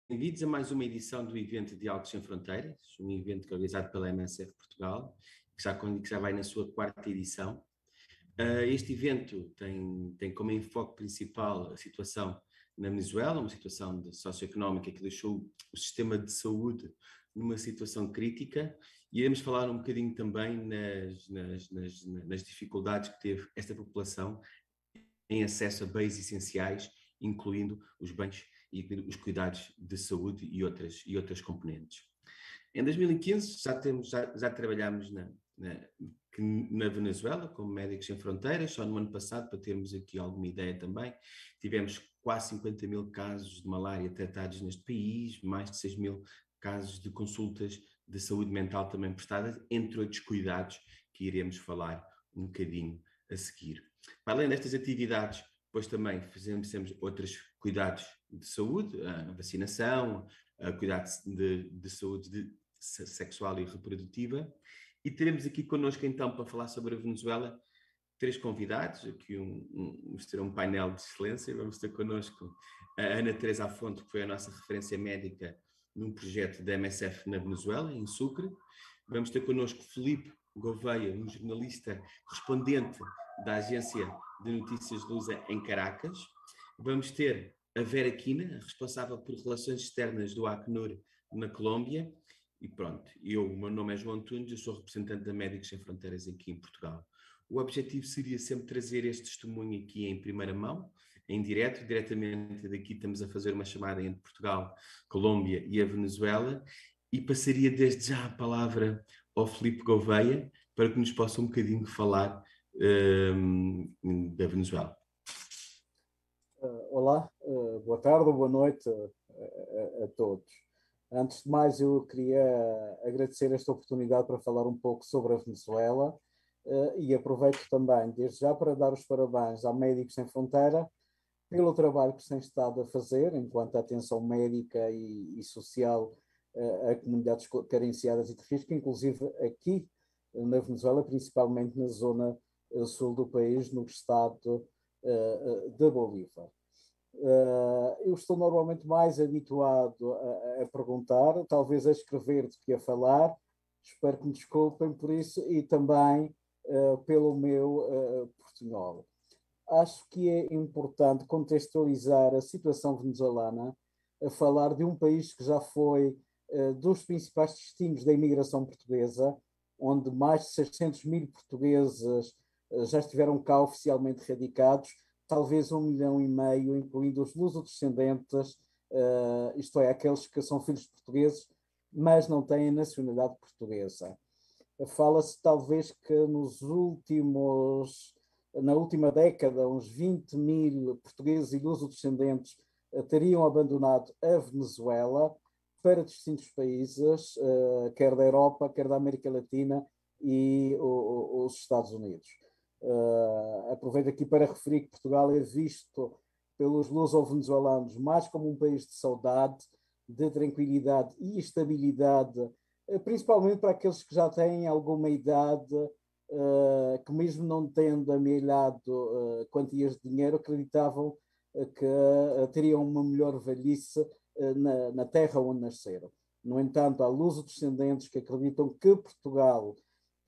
Bem-vindos a mais uma edição do evento Diálogos Sem Fronteiras, um evento que é organizado pela MSF Portugal, que já vai na sua quarta edição. Este evento tem como enfoque principal a situação na Venezuela, uma situação socioeconómica que deixou o sistema de saúde numa situação crítica, e iremos falar um bocadinho também nas dificuldades que teve esta população em acesso a bens essenciais, incluindo os bens e os cuidados de saúde e outras componentes. Em 2015 já trabalhámos na Venezuela como Médicos Sem Fronteiras. Só no ano passado, para termos aqui alguma ideia também, tivemos quase 50 mil casos de malária tratados neste país, mais de 6 mil casos de consultas de saúde mental também prestadas, entre outros cuidados que iremos falar um bocadinho a seguir. Para além destas atividades, depois também fizemos outros cuidados de saúde, a vacinação, a cuidados de saúde sexual e reprodutiva. E teremos aqui connosco então, para falar sobre a Venezuela, 3 convidados. Aqui vamos ter um painel de excelência. Vamos ter connosco a Ana Teresa Afonso, que foi a nossa referência médica num projeto da MSF na Venezuela, em Sucre. Vamos ter connosco Filipe Gouveia, um jornalista correspondente da agência de notícias Lusa em Caracas. Vamos ter a Vera Quina, responsável por relações externas do Acnur na Colômbia. E pronto, o meu nome é João Antunes, eu sou representante da Médicos Sem Fronteiras aqui em Portugal. O objetivo seria sempre trazer este testemunho aqui em primeira mão, em diretamente daqui estamos a fazer uma chamada entre Portugal, Colômbia e a Venezuela, e passaria desde já a palavra ao Filipe Gouveia para que nos possa um bocadinho falar da Venezuela. Olá, boa tarde ou boa noite a todos. Antes de mais, eu queria agradecer esta oportunidade para falar um pouco sobre a Venezuela e aproveito também, desde já, para dar os parabéns à Médicos Sem Fronteira pelo trabalho que se tem estado a fazer enquanto atenção médica e social a comunidades carenciadas e de risco, inclusive aqui na Venezuela, principalmente na zona sul do país, no estado de Bolívar. Eu estou normalmente mais habituado a perguntar, talvez a escrever do que a falar. Espero que me desculpem por isso e também pelo meu portunhol. Acho que é importante contextualizar a situação venezuelana, a falar de um país que já foi dos principais destinos da imigração portuguesa, onde mais de 600 mil portugueses já estiveram cá oficialmente radicados, talvez 1,5 milhão, incluindo os lusodescendentes, isto é, aqueles que são filhos portugueses, mas não têm a nacionalidade portuguesa. Fala-se talvez que na última década, uns 20 mil portugueses e lusodescendentes teriam abandonado a Venezuela para distintos países, quer da Europa, quer da América Latina e os Estados Unidos. Aproveito aqui para referir que Portugal é visto pelos luso-venezuelanos mais como um país de saudade, de tranquilidade e estabilidade, principalmente para aqueles que já têm alguma idade, que mesmo não tendo amealhado quantias de dinheiro, acreditavam que teriam uma melhor velhice na terra onde nasceram. No entanto, há luso-descendentes que acreditam que Portugal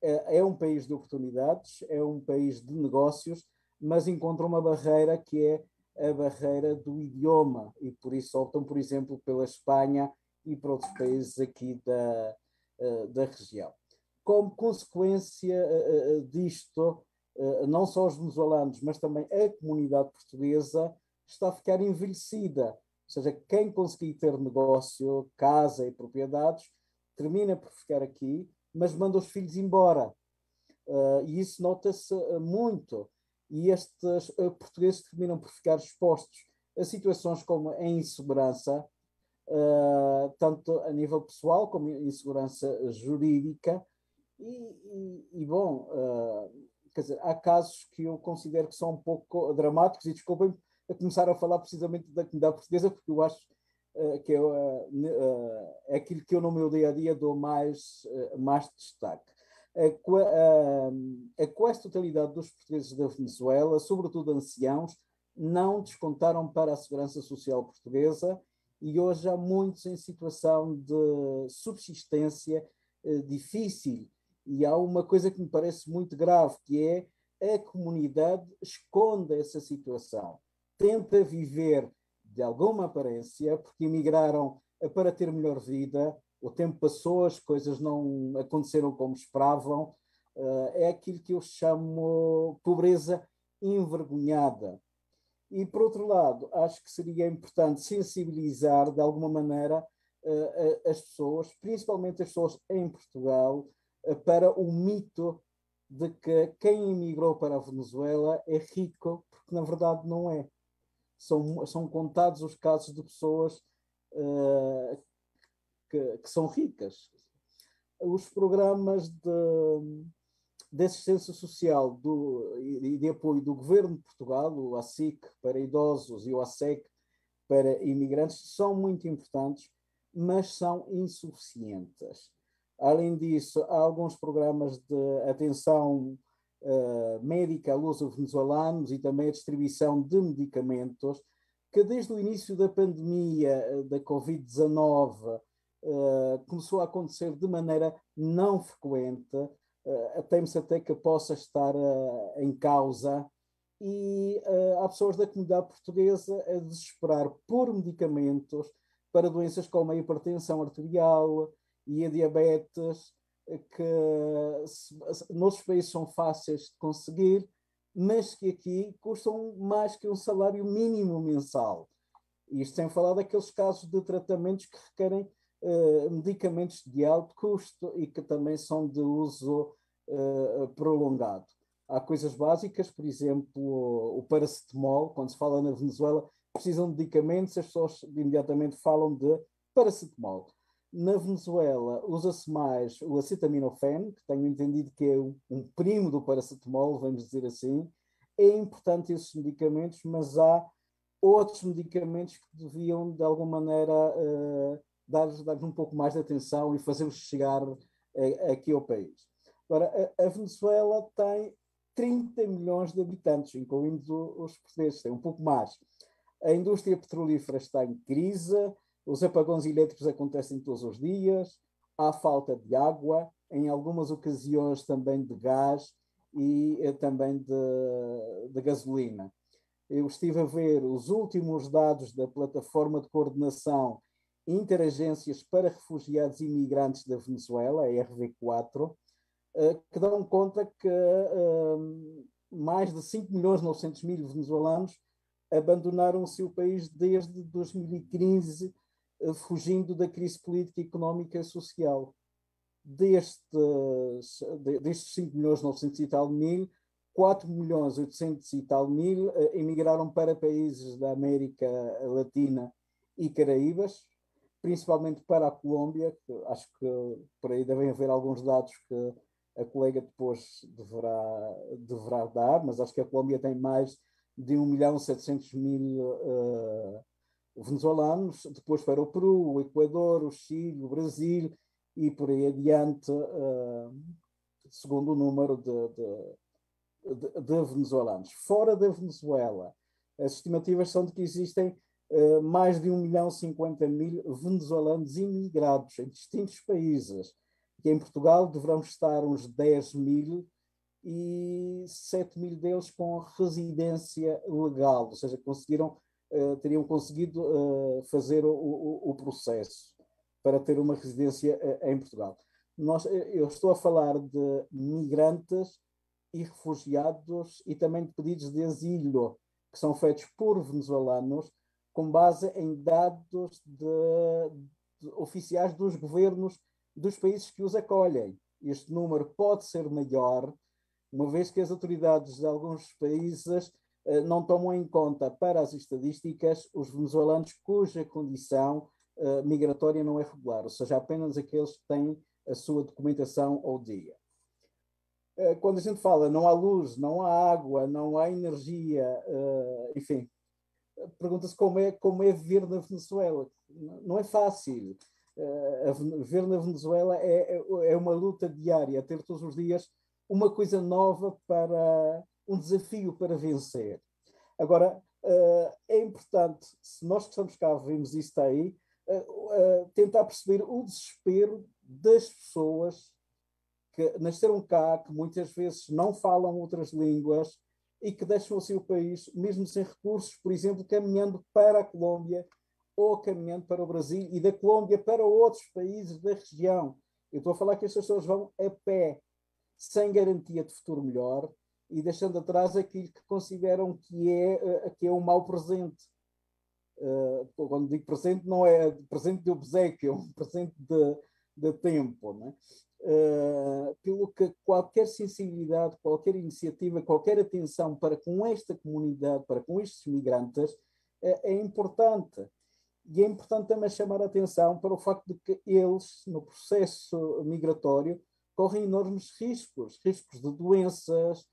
é um país de oportunidades, é um país de negócios, mas encontram uma barreira que é a barreira do idioma e por isso optam, por exemplo, pela Espanha e para outros países aqui da região. Como consequência disto, não só os venezuelanos, mas também a comunidade portuguesa está a ficar envelhecida. Ou seja, quem conseguir ter negócio, casa e propriedades, termina por ficar aqui, mas manda os filhos embora. E isso nota-se muito. E estes portugueses terminam por ficar expostos a situações como a insegurança, tanto a nível pessoal como a insegurança jurídica. Quer dizer, há casos que eu considero que são um pouco dramáticos, e desculpem a começar a falar precisamente da comunidade portuguesa, porque eu acho que é aquilo que eu no meu dia-a-dia dou mais destaque. A quase totalidade dos portugueses da Venezuela, sobretudo anciãos, não descontaram para a segurança social portuguesa e hoje há muitos em situação de subsistência difícil. E há uma coisa que me parece muito grave, que é a comunidade esconde essa situação, tenta viver de alguma aparência, porque emigraram para ter melhor vida, o tempo passou, as coisas não aconteceram como esperavam, é aquilo que eu chamo pobreza envergonhada. E, por outro lado, acho que seria importante sensibilizar, de alguma maneira, as pessoas, principalmente as pessoas em Portugal, para o mito de que quem emigrou para a Venezuela é rico, porque na verdade não é. São contados os casos de pessoas que são ricas. Os programas de assistência social e de apoio do Governo de Portugal, o ASIC para idosos e o ASEC para imigrantes, são muito importantes, mas são insuficientes. Além disso, há alguns programas de atenção médica a luso-venezuelanos e também a distribuição de medicamentos, que desde o início da pandemia da Covid-19 começou a acontecer de maneira não frequente, teme-se até que possa estar em causa, e há pessoas da comunidade portuguesa a desesperar por medicamentos para doenças como a hipertensão arterial e a diabetes, que noutros países são fáceis de conseguir, mas que aqui custam mais que um salário mínimo mensal. Isto sem falar daqueles casos de tratamentos que requerem medicamentos de alto custo e que também são de uso prolongado. Há coisas básicas, por exemplo, o paracetamol. Quando se fala na Venezuela, precisam de medicamentos, as pessoas imediatamente falam de paracetamol. Na Venezuela usa-se mais o acetaminofén, que tenho entendido que é um primo do paracetamol, vamos dizer assim. É importante esses medicamentos, mas há outros medicamentos que deviam, de alguma maneira, dar-lhes um pouco mais de atenção e fazê-los chegar aqui ao país. Agora, a Venezuela tem 30 milhões de habitantes, incluindo os portugueses, tem um pouco mais. A indústria petrolífera está em crise, os apagões elétricos acontecem todos os dias, há falta de água, em algumas ocasiões também de gás e também de gasolina. Eu estive a ver os últimos dados da Plataforma de Coordenação Interagências para Refugiados e Imigrantes da Venezuela, a RV4, que dão conta que mais de 5.900.000 venezuelanos abandonaram o seu país desde 2015, fugindo da crise política, económica e social. Destes 5.900.000 e tal mil, 4.800.000 e tal mil emigraram para países da América Latina e Caraíbas, principalmente para a Colômbia, que acho que por aí devem haver alguns dados que a colega depois deverá dar, mas acho que a Colômbia tem mais de 1.700.000 venezuelanos, depois para o Peru, o Equador, o Chile, o Brasil e por aí adiante, segundo o número de venezuelanos. Fora da Venezuela, as estimativas são de que existem mais de 1.050.000 venezuelanos imigrados em distintos países, que em Portugal deverão estar uns 10.000 e 7.000 deles com residência legal, ou seja, teriam conseguido fazer o processo para ter uma residência em Portugal. Eu estou a falar de migrantes e refugiados e também de pedidos de asilo que são feitos por venezuelanos com base em dados de oficiais dos governos dos países que os acolhem. Este número pode ser maior, uma vez que as autoridades de alguns países não tomam em conta para as estatísticas os venezuelanos cuja condição migratória não é regular, ou seja, apenas aqueles que têm a sua documentação ao dia. Quando a gente fala não há luz, não há água, não há energia, enfim, pergunta-se como é viver na Venezuela. Não é fácil. Viver na Venezuela é uma luta diária, ter todos os dias uma coisa nova, um desafio para vencer. Agora, É importante, se nós que estamos cá vimos isto aí, tentar perceber o desespero das pessoas que nasceram cá, que muitas vezes não falam outras línguas e que deixam o seu país, mesmo sem recursos, por exemplo, caminhando para a Colômbia ou caminhando para o Brasil e da Colômbia para outros países da região. Eu estou a falar que estas pessoas vão a pé, sem garantia de futuro melhor e deixando atrás aquilo que consideram que é um mau presente. Quando digo presente, não é presente de obséquio, é um presente de tempo. Não é? Pelo que qualquer sensibilidade, qualquer iniciativa, qualquer atenção para com esta comunidade, para com estes migrantes, é importante. E é importante também chamar a atenção para o facto de que eles, no processo migratório, correm enormes riscos de doenças,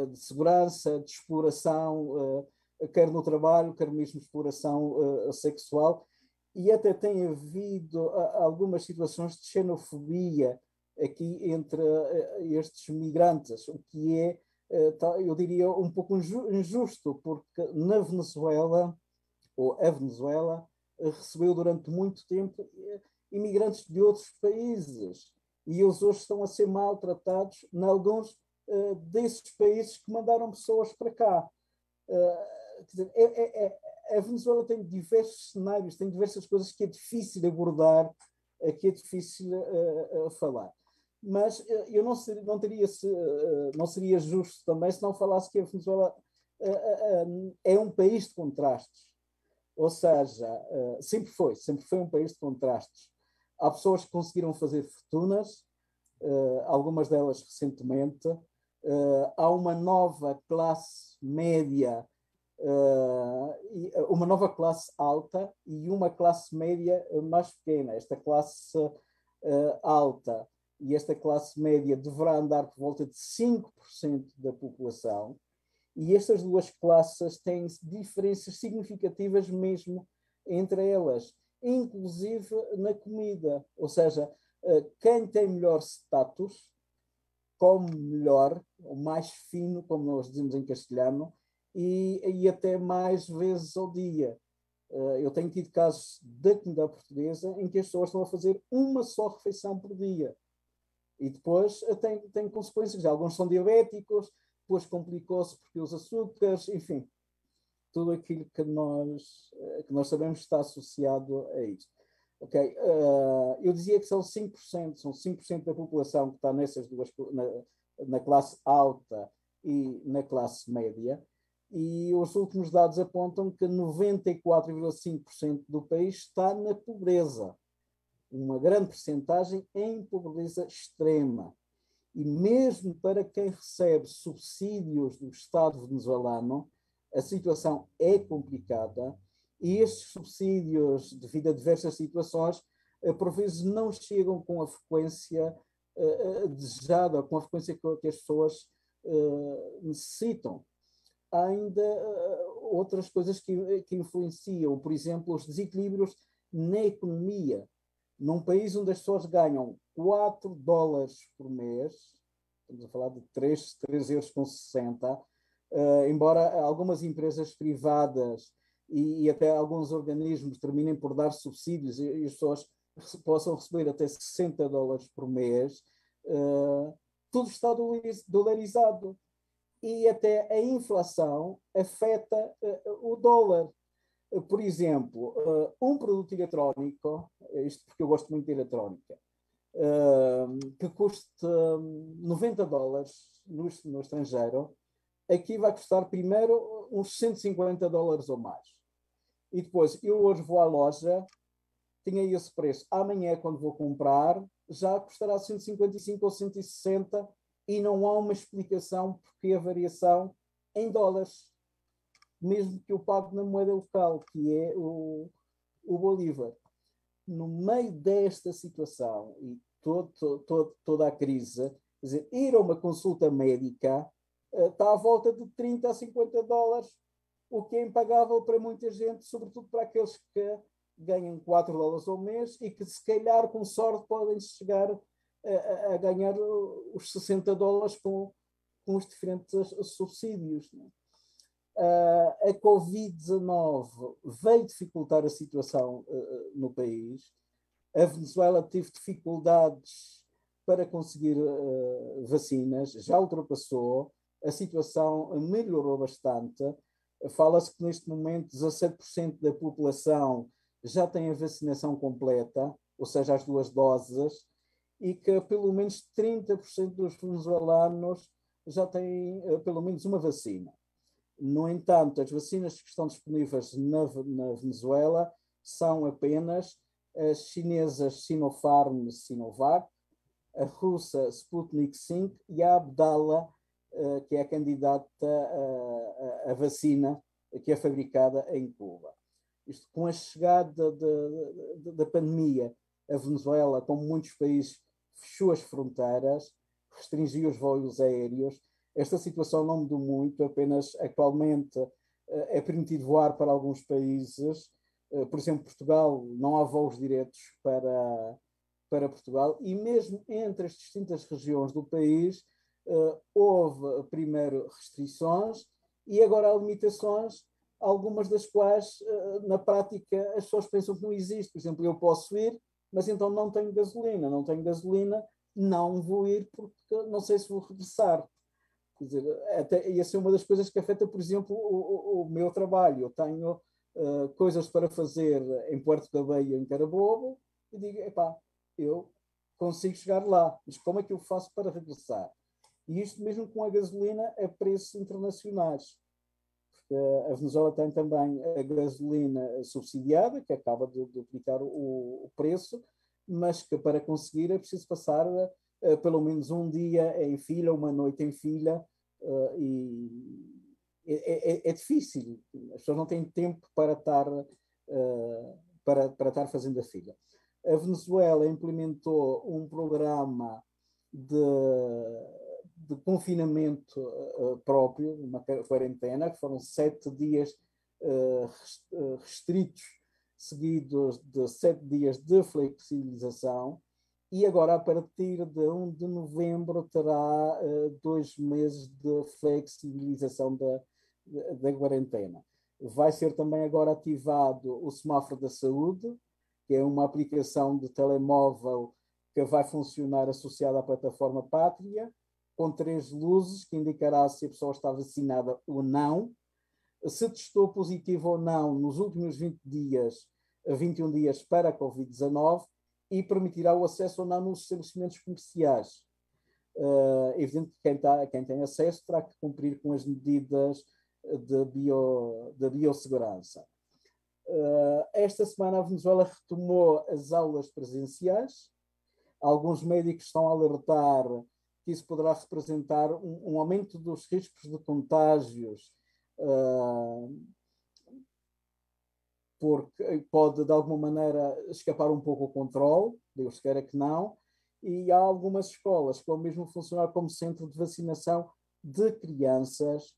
de segurança, de exploração, quer no trabalho, quer mesmo exploração sexual, e até tem havido algumas situações de xenofobia aqui entre estes migrantes, o que é, eu diria, um pouco injusto, porque na Venezuela, ou a Venezuela, recebeu durante muito tempo imigrantes de outros países, e eles hoje estão a ser maltratados em alguns desses países que mandaram pessoas para cá. Quer dizer, a Venezuela tem diversos cenários, tem diversas coisas que é difícil abordar, que é difícil falar. Mas eu não seria justo também se não falasse que a Venezuela é um país de contrastes. Ou seja, sempre foi um país de contrastes. Há pessoas que conseguiram fazer fortunas, algumas delas recentemente. Há uma nova classe média, uma nova classe alta e uma classe média mais pequena. Esta classe alta e esta classe média deverá andar por volta de 5% da população, e estas duas classes têm diferenças significativas mesmo entre elas, inclusive na comida. Ou seja, quem tem melhor status come melhor, ou mais fino, como nós dizemos em castelhano, e até mais vezes ao dia. Eu tenho tido casos da comunidade portuguesa em que as pessoas estão a fazer uma só refeição por dia. E depois tem consequências. Alguns são diabéticos, depois complicou-se porque os açúcares, enfim, tudo aquilo que nós sabemos está associado a isto. Okay? Eu dizia que são 5% da população que está nessas duas, na classe alta e na classe média, e os últimos dados apontam que 94,5% do país está na pobreza, uma grande percentagem em pobreza extrema. E mesmo para quem recebe subsídios do Estado venezuelano, a situação é complicada, e estes subsídios, devido a diversas situações, por vezes não chegam com a frequência desejada, com a frequência que as pessoas necessitam. Há ainda outras coisas que influenciam, por exemplo, os desequilíbrios na economia. Num país onde as pessoas ganham $4 por mês, estamos a falar de 3,60 €, embora algumas empresas privadas e até alguns organismos terminem por dar subsídios e as pessoas possam receber até $60 por mês, tudo está dolarizado. E até a inflação afeta o dólar. Por exemplo, um produto eletrónico, isto porque eu gosto muito de eletrónica, que custa $90 no estrangeiro, aqui vai custar primeiro uns $150 ou mais. E depois, eu hoje vou à loja, tinha esse preço. Amanhã, quando vou comprar, já custará 155 ou 160 e não há uma explicação porque a variação em dólares, mesmo que eu pague na moeda local, que é o Bolívar. No meio desta situação e toda a crise, quer dizer, ir a uma consulta médica está à volta de 30 a 50 dólares, o que é impagável para muita gente, sobretudo para aqueles que ganham $4 ao mês e que, se calhar, com sorte, podem chegar a ganhar os $60 com os diferentes subsídios. Né? A Covid-19 veio dificultar a situação no país. A Venezuela teve dificuldades para conseguir vacinas, já ultrapassou, a situação melhorou bastante. Fala-se que neste momento 17% da população já tem a vacinação completa, ou seja, as 2 doses, e que pelo menos 30% dos venezuelanos já têm pelo menos uma vacina. No entanto, as vacinas que estão disponíveis na Venezuela são apenas as chinesas Sinopharm Sinovac, a russa Sputnik V e a Abdala, que é a candidata à vacina que é fabricada em Cuba. Isto, com a chegada da pandemia, a Venezuela, como muitos países, fechou as fronteiras, restringiu os voos aéreos. Esta situação não mudou muito, apenas atualmente é permitido voar para alguns países. Por exemplo, Portugal, não há voos diretos para Portugal, e mesmo entre as distintas regiões do país houve primeiro restrições e agora há limitações, algumas das quais na prática as pessoas pensam que não existe. Por exemplo, eu posso ir, mas então não tenho gasolina, não vou ir porque não sei se vou regressar. Quer dizer, até, e essa é uma das coisas que afeta, por exemplo, o meu trabalho. Eu tenho coisas para fazer em Puerto Cabello, em Carabobo, e digo, epá, eu consigo chegar lá, mas como é que eu faço para regressar? E isto mesmo com a gasolina a preços internacionais. Porque a Venezuela tem também a gasolina subsidiada, que acaba de duplicar o preço, mas que para conseguir é preciso passar pelo menos um dia em fila, uma noite em fila, e é difícil. As pessoas não têm tempo para estar, para estar fazendo a fila. A Venezuela implementou um programa de confinamento próprio, uma quarentena, que foram 7 dias restritos, seguidos de 7 dias de flexibilização, e agora, a partir de 1 de novembro, terá 2 meses de flexibilização da quarentena. Vai ser também agora ativado o semáforo da saúde, que é uma aplicação de telemóvel que vai funcionar associada à plataforma Pátria, com 3 luzes que indicará se a pessoa está vacinada ou não, se testou positivo ou não nos últimos 21 dias para a Covid-19, e permitirá o acesso ou não nos estabelecimentos comerciais. É evidente que quem tem acesso terá que cumprir com as medidas de biossegurança. Esta semana a Venezuela retomou as aulas presenciais. Alguns médicos estão a alertar que isso poderá representar um aumento dos riscos de contágios, porque pode, de alguma maneira, escapar um pouco o controle, Deus queira que não, e há algumas escolas que vão mesmo funcionar como centro de vacinação de crianças,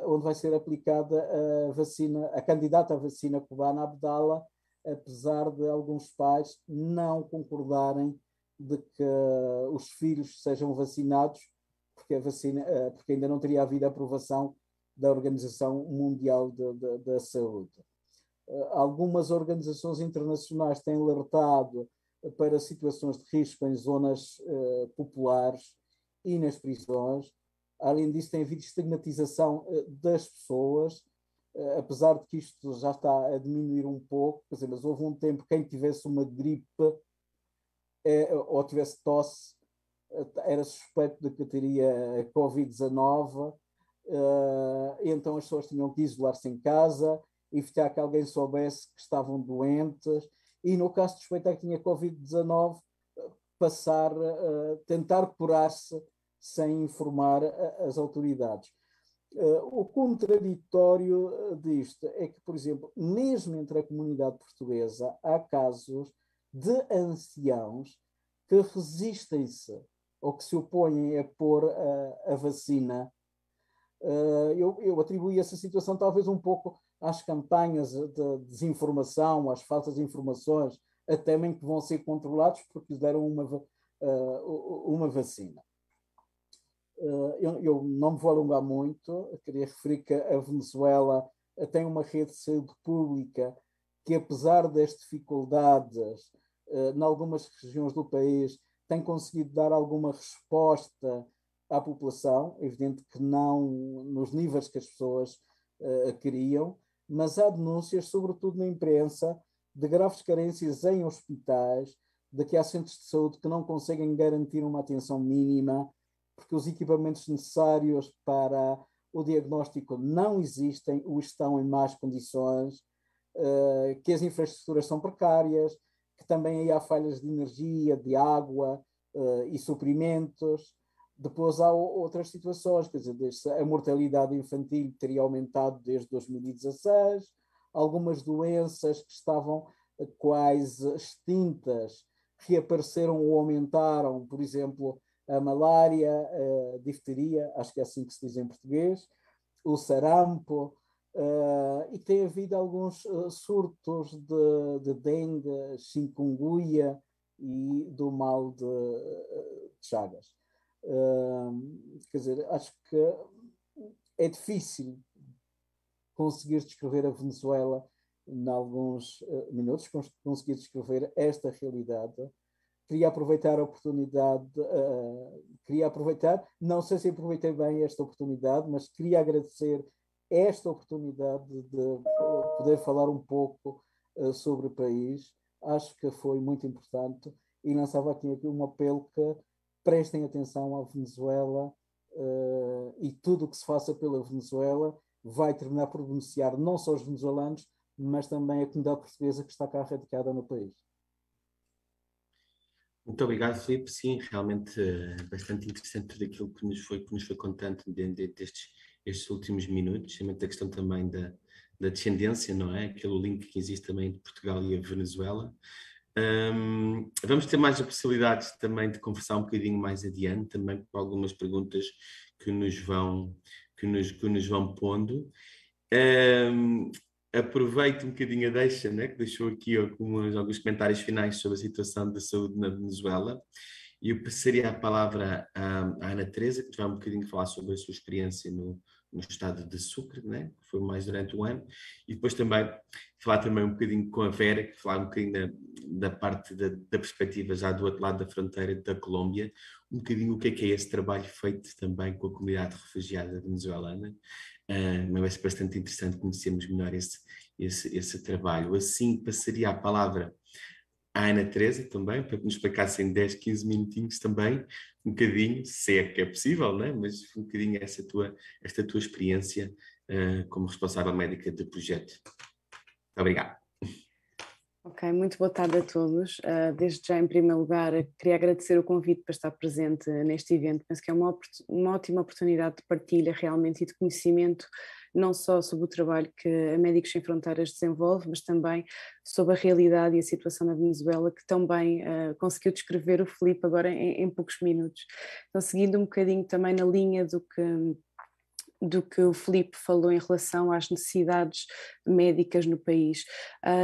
onde vai ser aplicada a vacina, a candidata à vacina cubana Abdala, apesar de alguns pais não concordarem de que os filhos sejam vacinados, porque porque ainda não teria havido aprovação da Organização Mundial da Saúde. Algumas organizações internacionais têm alertado para situações de risco em zonas populares e nas prisões. Além disso, tem havido estigmatização das pessoas, apesar de que isto já está a diminuir um pouco. Quer dizer, mas houve um tempo que quem tivesse uma gripe ou tivesse tosse era suspeito de que teria Covid-19, então as pessoas tinham que isolar-se em casa, evitar que alguém soubesse que estavam doentes, e no caso de suspeitar que tinha Covid-19, tentar curar-se sem informar as autoridades. O contraditório disto é que, por exemplo, mesmo entre a comunidade portuguesa, há casos de anciãos que resistem-se ou que se opõem a pôr a vacina. Eu atribuí essa situação talvez um pouco às campanhas de desinformação, às falsas informações, a temem que vão ser controlados porque lhes deram uma vacina. Eu não me vou alongar muito, queria referir que a Venezuela tem uma rede de saúde pública que, apesar das dificuldades em algumas regiões do país, tem conseguido dar alguma resposta à população, evidente que não nos níveis que as pessoas queriam, mas há denúncias, sobretudo na imprensa, de graves carências em hospitais, de que há centros de saúde que não conseguem garantir uma atenção mínima, porque os equipamentos necessários para o diagnóstico não existem ou estão em más condições, que as infraestruturas são precárias, que também aí há falhas de energia, de água e suprimentos. Depois há outras situações, quer dizer, a mortalidade infantil teria aumentado desde 2016, algumas doenças que estavam quase extintas reapareceram ou aumentaram, por exemplo, a malária, a difteria, acho que é assim que se diz em português, o sarampo, e tem havido alguns surtos de dengue, chikungunya e do mal de Chagas. Quer dizer, acho que é difícil conseguir descrever a Venezuela em alguns minutos, conseguir descrever esta realidade. Queria aproveitar a oportunidade, não sei se aproveitei bem esta oportunidade, mas queria agradecer esta oportunidade de poder falar um pouco sobre o país. Acho que foi muito importante e lançava aqui um apelo que prestem atenção à Venezuela e tudo o que se faça pela Venezuela vai terminar por beneficiar não só os venezuelanos, mas também a comunidade portuguesa que está cá radicada no país. Muito obrigado, Filipe. Sim, realmente bastante interessante tudo aquilo que nos foi contando dentro destes últimos minutos, especialmente a questão também da descendência, não é? Aquele link que existe também entre Portugal e a Venezuela. Vamos ter mais possibilidades também de conversar um bocadinho mais adiante, também com algumas perguntas que nos vão pondo. Aproveito um bocadinho a deixa, né, que deixou aqui alguns comentários finais sobre a situação da saúde na Venezuela, e eu passaria a palavra à Ana Teresa, que vai um bocadinho falar sobre a sua experiência no estado de Sucre, né, que foi mais durante o ano, e depois também falar também um bocadinho com a Vera, que falar um bocadinho da parte da perspectiva já do outro lado da fronteira da Colômbia, um bocadinho o que é esse trabalho feito também com a comunidade refugiada venezuelana. Mas vai ser bastante interessante conhecermos melhor esse trabalho. Assim, passaria a palavra à Ana Teresa também, para que nos explicasse em 10, 15 minutinhos também, um bocadinho, se é que é possível, né? Mas um bocadinho esta tua experiência como responsável médica do projeto. Muito obrigado. Ok, muito boa tarde a todos. Desde já, em primeiro lugar, queria agradecer o convite para estar presente neste evento. Penso que é uma ótima oportunidade de partilha realmente e de conhecimento, não só sobre o trabalho que a Médicos Sem Fronteiras desenvolve, mas também sobre a realidade e a situação na Venezuela, que tão bem conseguiu descrever o Filipe agora em poucos minutos. Então, seguindo um bocadinho também na linha do que o Filipe falou em relação às necessidades médicas no país.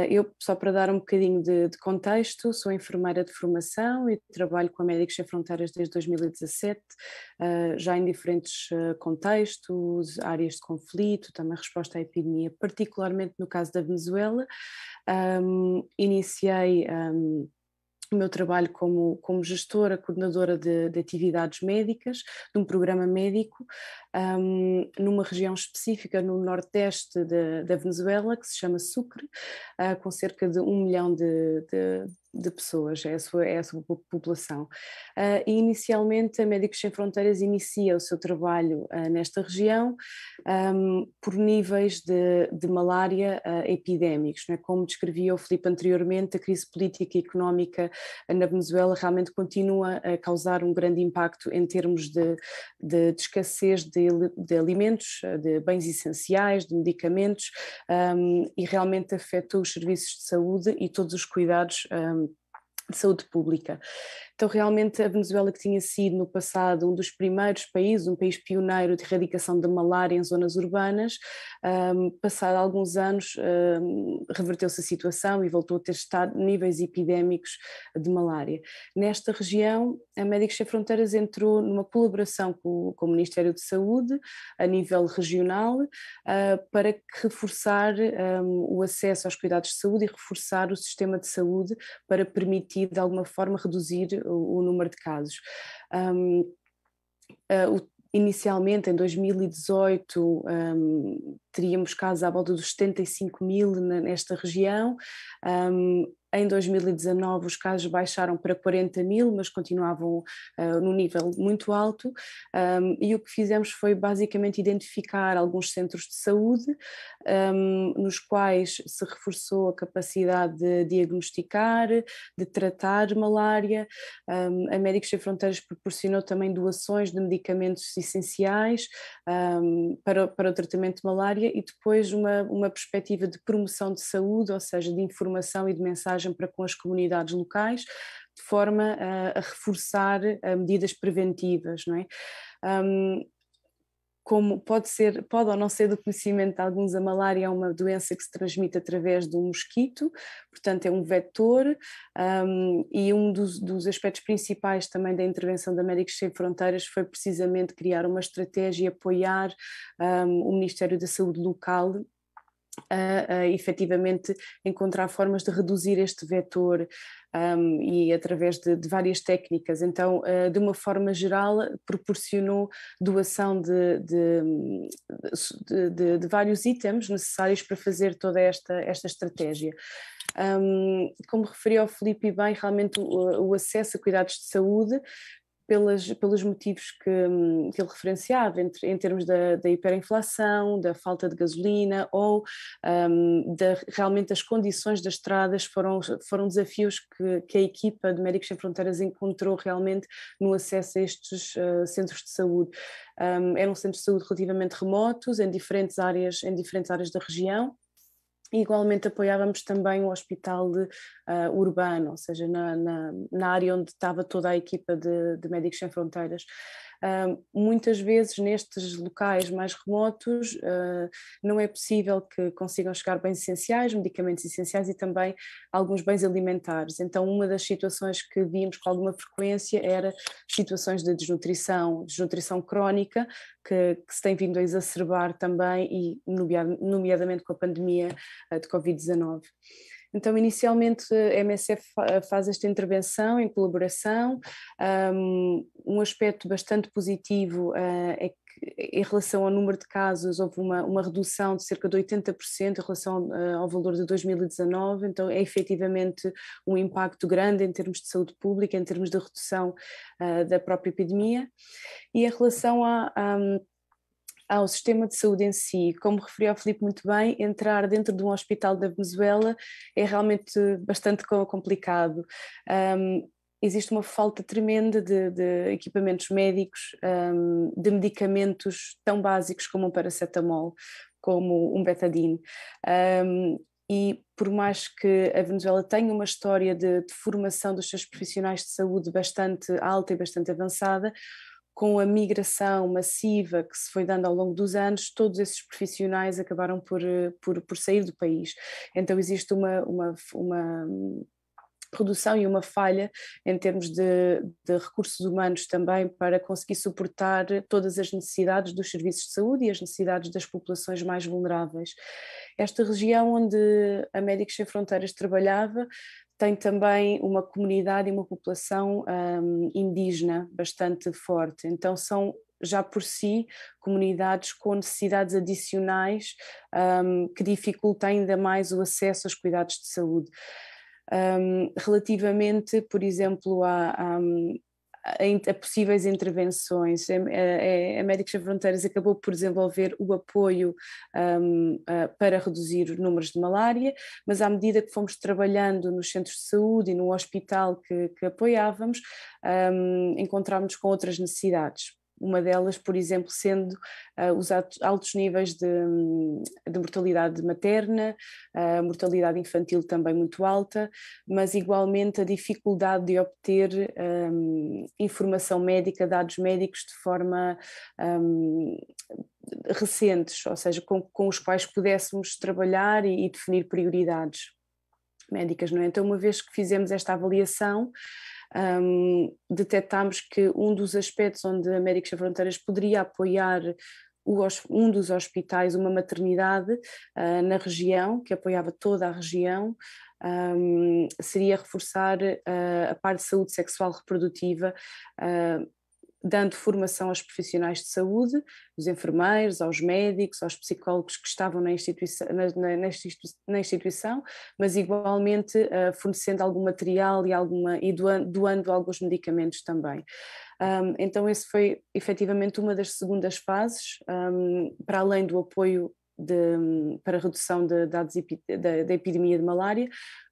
Eu, só para dar um bocadinho de contexto, sou enfermeira de formação e trabalho com a Médicos Sem Fronteiras desde 2017, já em diferentes contextos, áreas de conflito, também resposta à epidemia, particularmente no caso da Venezuela. Iniciei o meu trabalho como gestora, coordenadora de atividades médicas, de um programa médico, numa região específica no nordeste da Venezuela, que se chama Sucre, com cerca de 1 milhão de pessoas, é a sua população. E inicialmente a Médicos Sem Fronteiras inicia o seu trabalho nesta região por níveis de malária epidémicos, não é? Como descrevia o Filipe anteriormente, a crise política e económica na Venezuela realmente continua a causar um grande impacto em termos de escassez de alimentos, de bens essenciais, de medicamentos, e realmente afeta os serviços de saúde e todos os cuidados de saúde pública. Então, realmente, a Venezuela, que tinha sido no passado um dos primeiros países, um país pioneiro de erradicação da malária em zonas urbanas, passado alguns anos, reverteu-se a situação e voltou a ter estado níveis epidémicos de malária. Nesta região, a Médicos Sem Fronteiras entrou numa colaboração com o Ministério de Saúde, a nível regional, para reforçar o acesso aos cuidados de saúde e reforçar o sistema de saúde para permitir, de alguma forma, reduzir o número de casos. Inicialmente, em 2018, teríamos casos à volta dos 75 mil nesta região. Em 2019 os casos baixaram para 40 mil, mas continuavam num nível muito alto, e o que fizemos foi basicamente identificar alguns centros de saúde, nos quais se reforçou a capacidade de diagnosticar, de tratar malária. A Médicos Sem Fronteiras proporcionou também doações de medicamentos essenciais para o tratamento de malária, e depois uma perspectiva de promoção de saúde, ou seja, de informação e de mensagem para com as comunidades locais, de forma a reforçar medidas preventivas, não é? Como pode ou não ser do conhecimento de alguns, a malária é uma doença que se transmite através de um mosquito, portanto é um vetor, e um dos aspectos principais também da intervenção da Médicos Sem Fronteiras foi precisamente criar uma estratégia e apoiar o Ministério da Saúde local a efetivamente encontrar formas de reduzir este vetor, e através de várias técnicas. Então, de uma forma geral, proporcionou doação de vários itens necessários para fazer toda esta estratégia. Como referiu ao Filipe bem, realmente o acesso a cuidados de saúde, pelos motivos que ele referenciava, em termos da hiperinflação, da falta de gasolina ou realmente as condições das estradas foram desafios que a equipa de Médicos Sem Fronteiras encontrou realmente no acesso a estes centros de saúde. Eram centros de saúde relativamente remotos, em diferentes áreas da região. E igualmente apoiávamos também o hospital urbano, ou seja, na área onde estava toda a equipa de Médicos Sem Fronteiras. Muitas vezes nestes locais mais remotos não é possível que consigam chegar bens essenciais, medicamentos essenciais e também alguns bens alimentares. Então uma das situações que víamos com alguma frequência era situações de desnutrição crónica, que se tem vindo a exacerbar também, e nomeadamente com a pandemia de Covid-19. Então, inicialmente, a MSF faz esta intervenção em colaboração. Um aspecto bastante positivo é que, em relação ao número de casos, houve uma redução de cerca de 80% em relação ao valor de 2019, então é efetivamente um impacto grande em termos de saúde pública, em termos de redução da própria epidemia. E em relação ao sistema de saúde em si, como referiu ao Filipe muito bem, entrar dentro de um hospital da Venezuela é realmente bastante complicado. Existe uma falta tremenda de equipamentos médicos, de medicamentos tão básicos como um paracetamol, como um betadine. E por mais que a Venezuela tenha uma história de formação dos seus profissionais de saúde bastante alta e bastante avançada, com a migração massiva que se foi dando ao longo dos anos, todos esses profissionais acabaram por sair do país. Então existe uma redução e uma falha em termos de recursos humanos também, para conseguir suportar todas as necessidades dos serviços de saúde e as necessidades das populações mais vulneráveis. Esta região onde a Médicos Sem Fronteiras trabalhava tem também uma comunidade e uma população indígena bastante forte, então são já por si comunidades com necessidades adicionais que dificultam ainda mais o acesso aos cuidados de saúde. Relativamente, por exemplo, a possíveis intervenções, a Médicos Sem Fronteiras acabou por desenvolver o apoio para reduzir os números de malária, mas à medida que fomos trabalhando nos centros de saúde e no hospital que apoiávamos, encontramos com outras necessidades. uma delas, por exemplo, sendo os altos níveis de mortalidade materna, a mortalidade infantil também muito alta, mas igualmente a dificuldade de obter informação médica, dados médicos de forma recentes, ou seja, com os quais pudéssemos trabalhar e definir prioridades médicas, não é? Então, uma vez que fizemos esta avaliação, detectámos que um dos aspectos onde a Médicos Sem Fronteiras poderia apoiar um dos hospitais, uma maternidade na região, que apoiava toda a região, seria reforçar a parte de saúde sexual reprodutiva, dando formação aos profissionais de saúde, aos enfermeiros, aos médicos, aos psicólogos que estavam na instituição, mas igualmente fornecendo algum material e doando alguns medicamentos também. Então esse foi efetivamente uma das segundas fases, para além do apoio para a redução da epidemia de malária,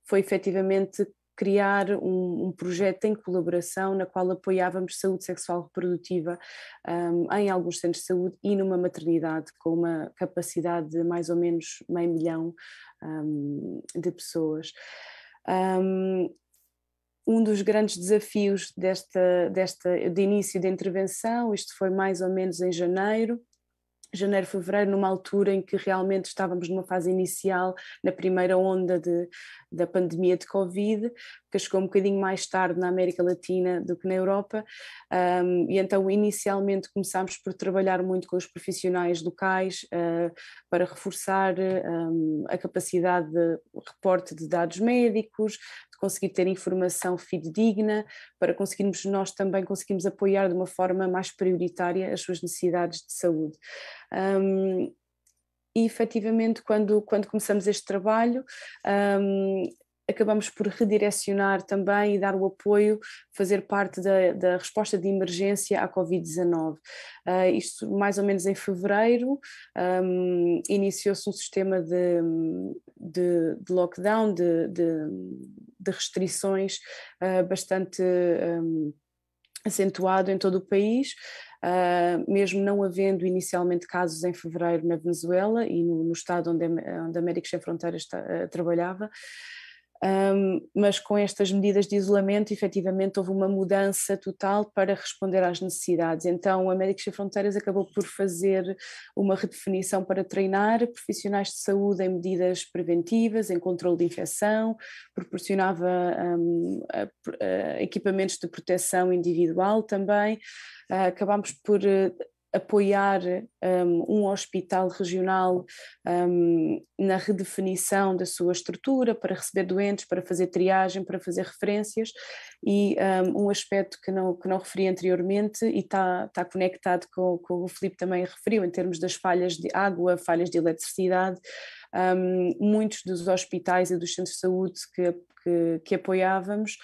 foi efetivamente criar um projeto em colaboração na qual apoiávamos saúde sexual reprodutiva em alguns centros de saúde e numa maternidade com uma capacidade de mais ou menos 500 mil de pessoas. Um dos grandes desafios de início da intervenção, isto foi mais ou menos em janeiro, fevereiro, numa altura em que realmente estávamos numa fase inicial, na primeira onda da pandemia de Covid, que chegou um bocadinho mais tarde na América Latina do que na Europa, e então inicialmente começámos por trabalhar muito com os profissionais locais para reforçar a capacidade de reporte de dados médicos, de conseguir ter informação fidedigna, para nós também conseguirmos apoiar de uma forma mais prioritária as suas necessidades de saúde. E efetivamente quando começamos este trabalho, acabamos por redirecionar também e dar o apoio, fazer parte da resposta de emergência à Covid-19. Isto mais ou menos em fevereiro, iniciou-se um sistema de lockdown, de restrições bastante acentuado em todo o país, mesmo não havendo inicialmente casos em fevereiro na Venezuela e no estado onde a Médicos Sem Fronteiras trabalhava. Mas com estas medidas de isolamento, efetivamente houve uma mudança total para responder às necessidades. Então a Médicos Sem Fronteiras acabou por fazer uma redefinição para treinar profissionais de saúde em medidas preventivas, em controle de infecção, proporcionava equipamentos de proteção individual também. Acabámos por apoiar um hospital regional na redefinição da sua estrutura para receber doentes, para fazer triagem, para fazer referências, e um aspecto que não referi anteriormente e está conectado com o que o Filipe também referiu em termos das falhas de água, falhas de eletricidade. Muitos dos hospitais e dos centros de saúde que apoiávamos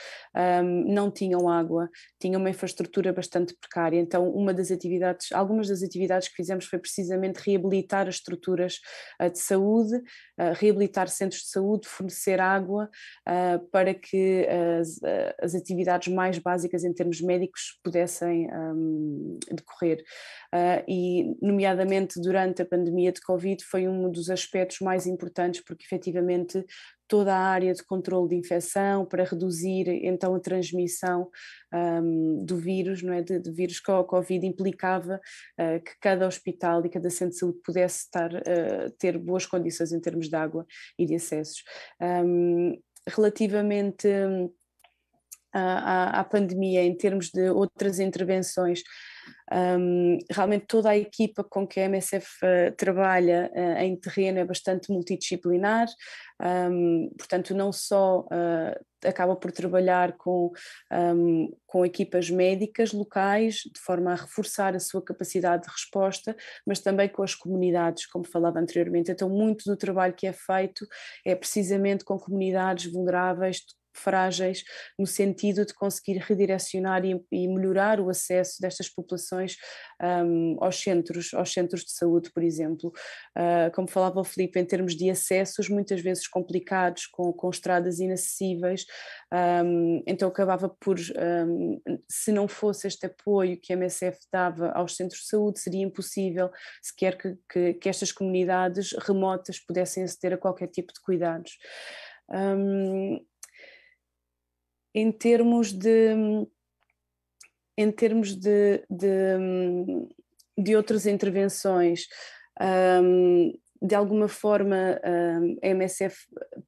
não tinham água, tinham uma infraestrutura bastante precária. Então algumas das atividades que fizemos foi precisamente reabilitar as estruturas de saúde, reabilitar centros de saúde, fornecer água para que as atividades mais básicas em termos médicos pudessem decorrer. E nomeadamente durante a pandemia de Covid foi um dos aspectos mais importantes, porque efetivamente toda a área de controle de infecção para reduzir então a transmissão do vírus, não é? de vírus que a Covid implicava que cada hospital e cada centro de saúde pudesse ter boas condições em termos de água e de acessos. Relativamente à pandemia, em termos de outras intervenções, realmente toda a equipa com que a MSF trabalha em terreno é bastante multidisciplinar, portanto não só acaba por trabalhar com equipas médicas locais de forma a reforçar a sua capacidade de resposta, mas também com as comunidades, como falava anteriormente. Então muito do trabalho que é feito é precisamente com comunidades vulneráveis, frágeis, no sentido de conseguir redirecionar e melhorar o acesso destas populações aos centros de saúde, por exemplo. Como falava o Filipe, em termos de acessos, muitas vezes complicados, com estradas inacessíveis, então acabava por, se não fosse este apoio que a MSF dava aos centros de saúde, seria impossível sequer que estas comunidades remotas pudessem aceder a qualquer tipo de cuidados. Em termos de outras intervenções, de alguma forma a MSF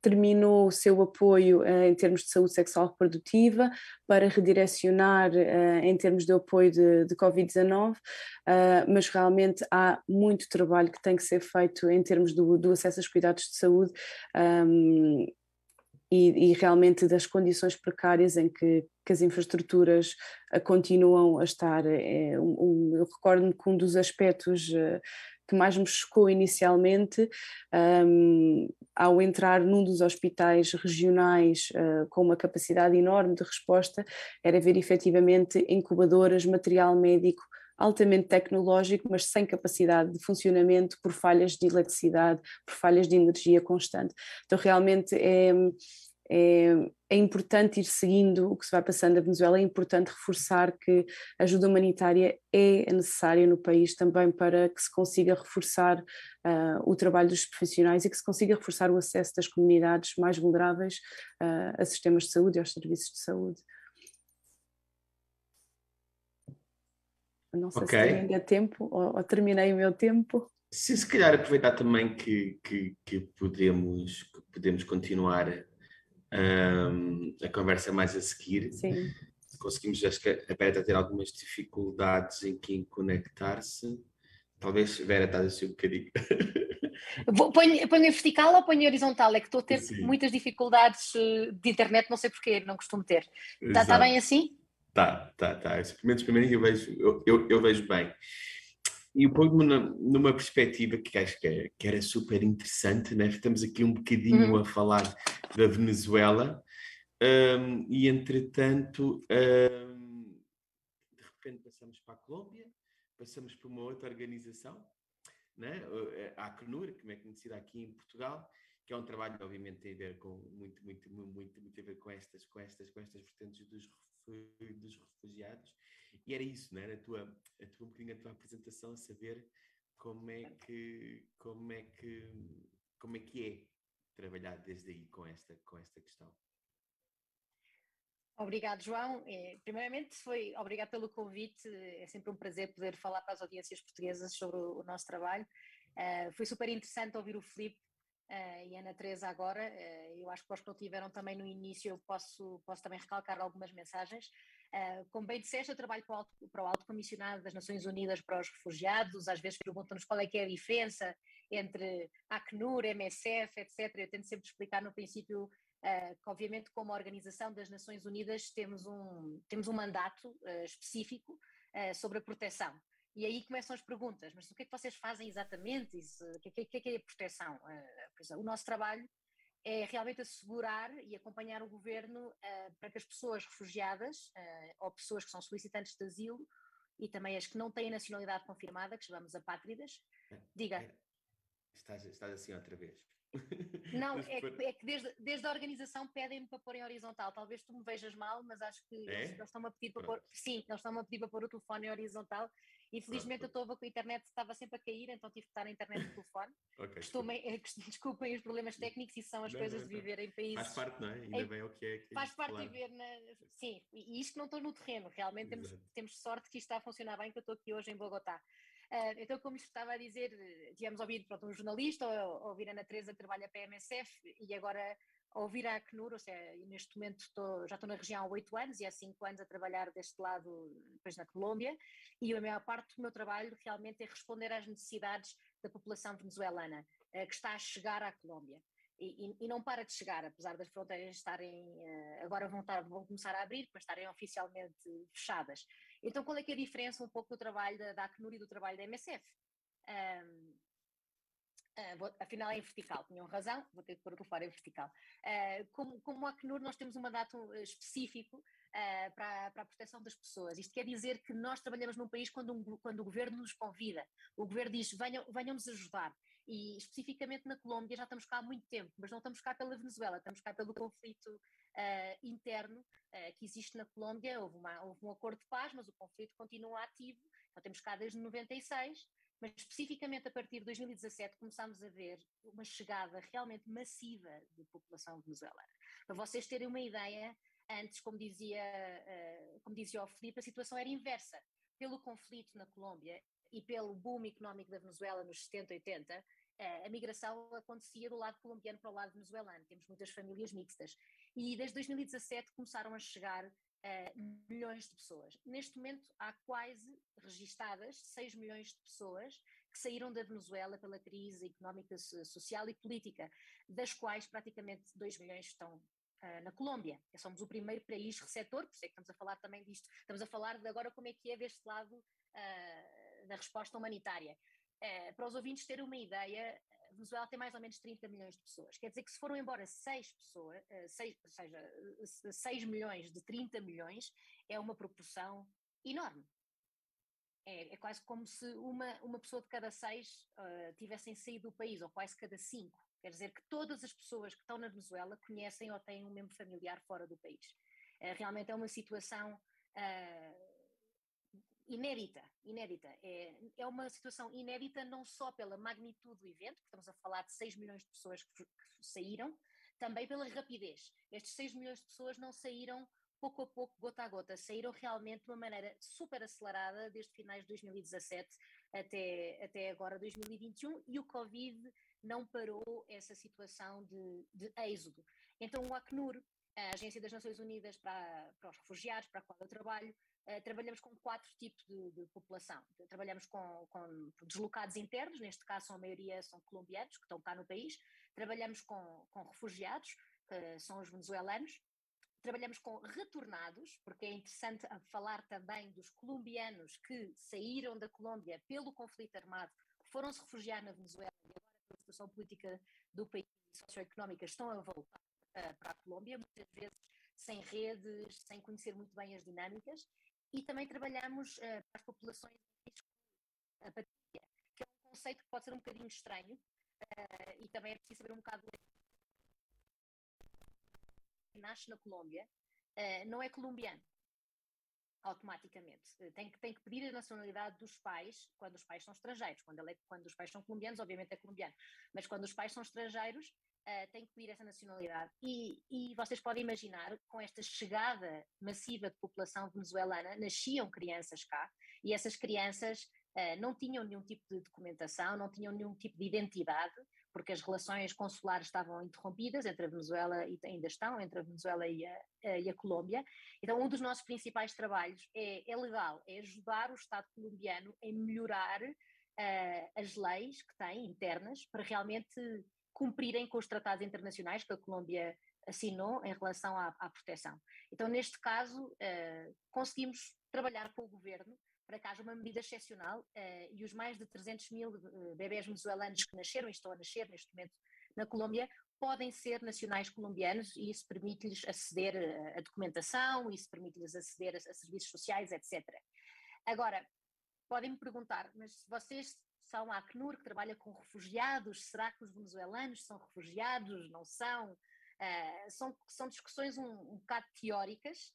terminou o seu apoio em termos de saúde sexual reprodutiva para redirecionar em termos de apoio de Covid-19, mas realmente há muito trabalho que tem que ser feito em termos do acesso aos cuidados de saúde, e realmente das condições precárias em que as infraestruturas continuam a estar. Eu recordo-me que um dos aspectos que mais me chocou inicialmente, ao entrar num dos hospitais regionais com uma capacidade enorme de resposta, era ver efetivamente incubadoras, material médico altamente tecnológico, mas sem capacidade de funcionamento por falhas de eletricidade, por falhas de energia constante. Então realmente é importante ir seguindo o que se vai passando na Venezuela, é importante reforçar que a ajuda humanitária é necessária no país também para que se consiga reforçar o trabalho dos profissionais e que se consiga reforçar o acesso das comunidades mais vulneráveis a sistemas de saúde e aos serviços de saúde. Não sei se tenho ainda tempo ou terminei o meu tempo. Se calhar aproveitar também que podemos continuar a conversa mais a seguir. Sim. Conseguimos, acho que a Vera está a ter algumas dificuldades em conectar-se. Talvez, Vera, estás assim um bocadinho. Ponho em vertical ou ponho em horizontal? É que estou a ter Sim. muitas dificuldades de internet, não sei porquê, não costumo ter. Está bem assim? Tá. Pelo menos para mim eu vejo bem. E eu ponho-me numa perspectiva que acho que era super interessante, né? Estamos aqui um bocadinho a falar da Venezuela, e entretanto de repente passamos para a Colômbia, passamos para uma outra organização, né? A Acnur, como é conhecida aqui em Portugal, que é um trabalho que obviamente tem a ver com muito a ver com estas vertentes dos refugiados. E era isso, não era um bocadinho a tua apresentação, a saber como é que é trabalhar desde aí com esta questão. Obrigado, João. Primeiramente, obrigado pelo convite. É sempre um prazer poder falar para as audiências portuguesas sobre o nosso trabalho. Foi super interessante ouvir o Filipe e a Ana Teresa agora. Eu acho que os que não tiveram também no início, eu posso também recalcar algumas mensagens. Como bem disseste, eu trabalho para o Alto Comissionado das Nações Unidas para os Refugiados. Às vezes perguntam-nos qual é que é a diferença entre Acnur, MSF, etc. Eu tento sempre explicar no princípio que, obviamente, como Organização das Nações Unidas, temos um mandato específico sobre a proteção. E aí começam as perguntas, mas o que é que vocês fazem exatamente? O que é a proteção? O nosso trabalho é realmente assegurar e acompanhar o governo para que as pessoas refugiadas ou pessoas que são solicitantes de asilo e também as que não têm nacionalidade confirmada, que chamamos apátridas, diga. Estás assim outra vez. Não, é que desde a organização pedem-me para pôr em horizontal. Talvez tu me vejas mal, mas acho que eles estão-me a pedir para pôr. Sim, eles estão-me a pedir para pôr o telefone em horizontal. Infelizmente eu estou com a internet, estava sempre a cair, então tive que estar na internet do telefone. Desculpem os problemas técnicos, isso são as coisas de viver em países. Faz parte, não é? Ainda bem o que é. Faz parte de viver Sim, e isto que não estou no terreno, realmente temos sorte que isto está a funcionar bem, que eu estou aqui hoje em Bogotá. Então, como estava a dizer, tivemos ouvido um jornalista, ouvir a Ana Teresa que trabalha para a MSF e agora ouvir a Acnur, ou seja, neste momento já estou na região há 8 anos e há 5 anos a trabalhar deste lado, depois na Colômbia, e a maior parte do meu trabalho realmente é responder às necessidades da população venezuelana que está a chegar à Colômbia. E não para de chegar, apesar das fronteiras estarem, agora vão começar a abrir, mas estarem oficialmente fechadas. Então, qual é que é a diferença um pouco do trabalho da Acnur e do trabalho da MSF? Afinal é em vertical, tinham razão, vou ter que pôr o telefone em vertical. Como a Acnur nós temos um mandato específico para a proteção das pessoas. Isto quer dizer que nós trabalhamos num país quando o governo nos convida. O governo diz, venham-nos ajudar. E especificamente na Colômbia já estamos cá há muito tempo, mas não estamos cá pela Venezuela, estamos cá pelo conflito interno que existe na Colômbia. Houve um acordo de paz, mas o conflito continua ativo. Então temos cá desde 96. Mas especificamente a partir de 2017 começámos a ver uma chegada realmente massiva de população venezuelana. Para vocês terem uma ideia, antes, como dizia o Filipe, a situação era inversa. Pelo conflito na Colômbia e pelo boom económico da Venezuela nos 70, 80, a migração acontecia do lado colombiano para o lado venezuelano. Temos muitas famílias mixtas. E desde 2017 começaram a chegar milhões de pessoas. Neste momento há quase registadas 6 milhões de pessoas que saíram da Venezuela pela crise económica, social e política, das quais praticamente 2 milhões estão na Colômbia. Somos o primeiro país receptor, por isso é que estamos a falar também disto. Estamos a falar de agora como é que é deste lado da resposta humanitária. Para os ouvintes terem uma ideia, a Venezuela tem mais ou menos 30 milhões de pessoas. Quer dizer que se foram embora 6 milhões de 30 milhões, é uma proporção enorme. É quase como se uma pessoa de cada 6 tivessem saído do país, ou quase cada 5. Quer dizer que todas as pessoas que estão na Venezuela conhecem ou têm um membro familiar fora do país. Realmente é uma situação inédita. É uma situação inédita não só pela magnitude do evento, porque estamos a falar de 6 milhões de pessoas que saíram, também pela rapidez. Estes 6 milhões de pessoas não saíram pouco a pouco, gota a gota, saíram realmente de uma maneira super acelerada desde finais de 2017 até agora 2021, e o Covid não parou essa situação de êxodo. Então o Acnur, a Agência das Nações Unidas para os Refugiados, para a qual eu trabalho, trabalhamos com 4 tipos de população. Trabalhamos com deslocados internos, neste caso a maioria são colombianos que estão cá no país. Trabalhamos com refugiados, que são os venezuelanos. Trabalhamos com retornados, porque é interessante falar também dos colombianos que saíram da Colômbia pelo conflito armado, foram se refugiar na Venezuela e agora pela situação política do país e socioeconómica estão a voltar para a Colômbia, muitas vezes sem redes, sem conhecer muito bem as dinâmicas. E também trabalhamos para as populações em risco de apatia, que é um conceito que pode ser um bocadinho estranho e também é preciso saber um bocado nasce na Colômbia, não é colombiano automaticamente. Tem que pedir a nacionalidade dos pais quando os pais são estrangeiros. Quando os pais são colombianos, obviamente é colombiano. Mas quando os pais são estrangeiros, tem que pedir essa nacionalidade. E vocês podem imaginar, com esta chegada massiva de população venezuelana, nasciam crianças cá, e essas crianças não tinham nenhum tipo de documentação, não tinham nenhum tipo de identidade, porque as relações consulares estavam interrompidas entre a Venezuela, e ainda estão, entre a Venezuela e a Colômbia. Então um dos nossos principais trabalhos é legal, é ajudar o Estado colombiano a melhorar as leis que tem internas para realmente cumprirem com os tratados internacionais que a Colômbia assinou em relação à proteção. Então neste caso conseguimos trabalhar com o governo para que haja uma medida excepcional e os mais de 300 mil bebés venezuelanos que nasceram e estão a nascer neste momento na Colômbia podem ser nacionais colombianos, e isso permite-lhes aceder a documentação, isso permite-lhes aceder a serviços sociais, etc. Agora, podem-me perguntar, mas se vocês são a Acnur, que trabalha com refugiados, será que os venezuelanos são refugiados? Não são? São discussões um bocado teóricas,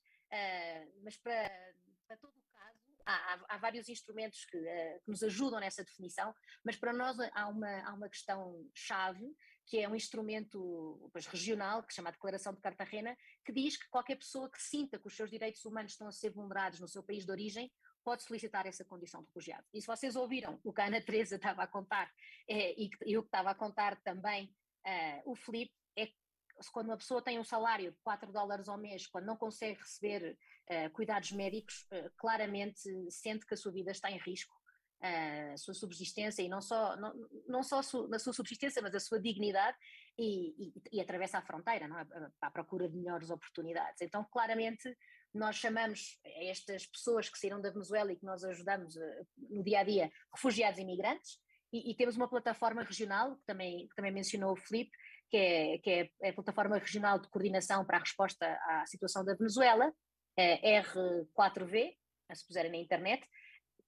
mas para todo o caso há vários instrumentos que nos ajudam nessa definição, mas para nós há uma questão-chave, que é um instrumento regional, que se chama a Declaração de Cartagena, que diz que qualquer pessoa que sinta que os seus direitos humanos estão a ser vulnerados no seu país de origem pode solicitar essa condição de refugiado. E se vocês ouviram o que a Ana Teresa estava a contar e o que estava a contar também o Filipe, é que quando uma pessoa tem um salário de $4 ao mês, quando não consegue receber cuidados médicos, claramente sente que a sua vida está em risco, a sua subsistência, e não só na sua subsistência, mas a sua dignidade, e atravessa a fronteira, não é? À procura de melhores oportunidades. Então, claramente, nós chamamos estas pessoas que saíram da Venezuela e que nós ajudamos no dia a dia refugiados e imigrantes, e temos uma plataforma regional, que também mencionou o Filipe, que é a plataforma regional de coordenação para a resposta à situação da Venezuela, R4V, se puserem na internet,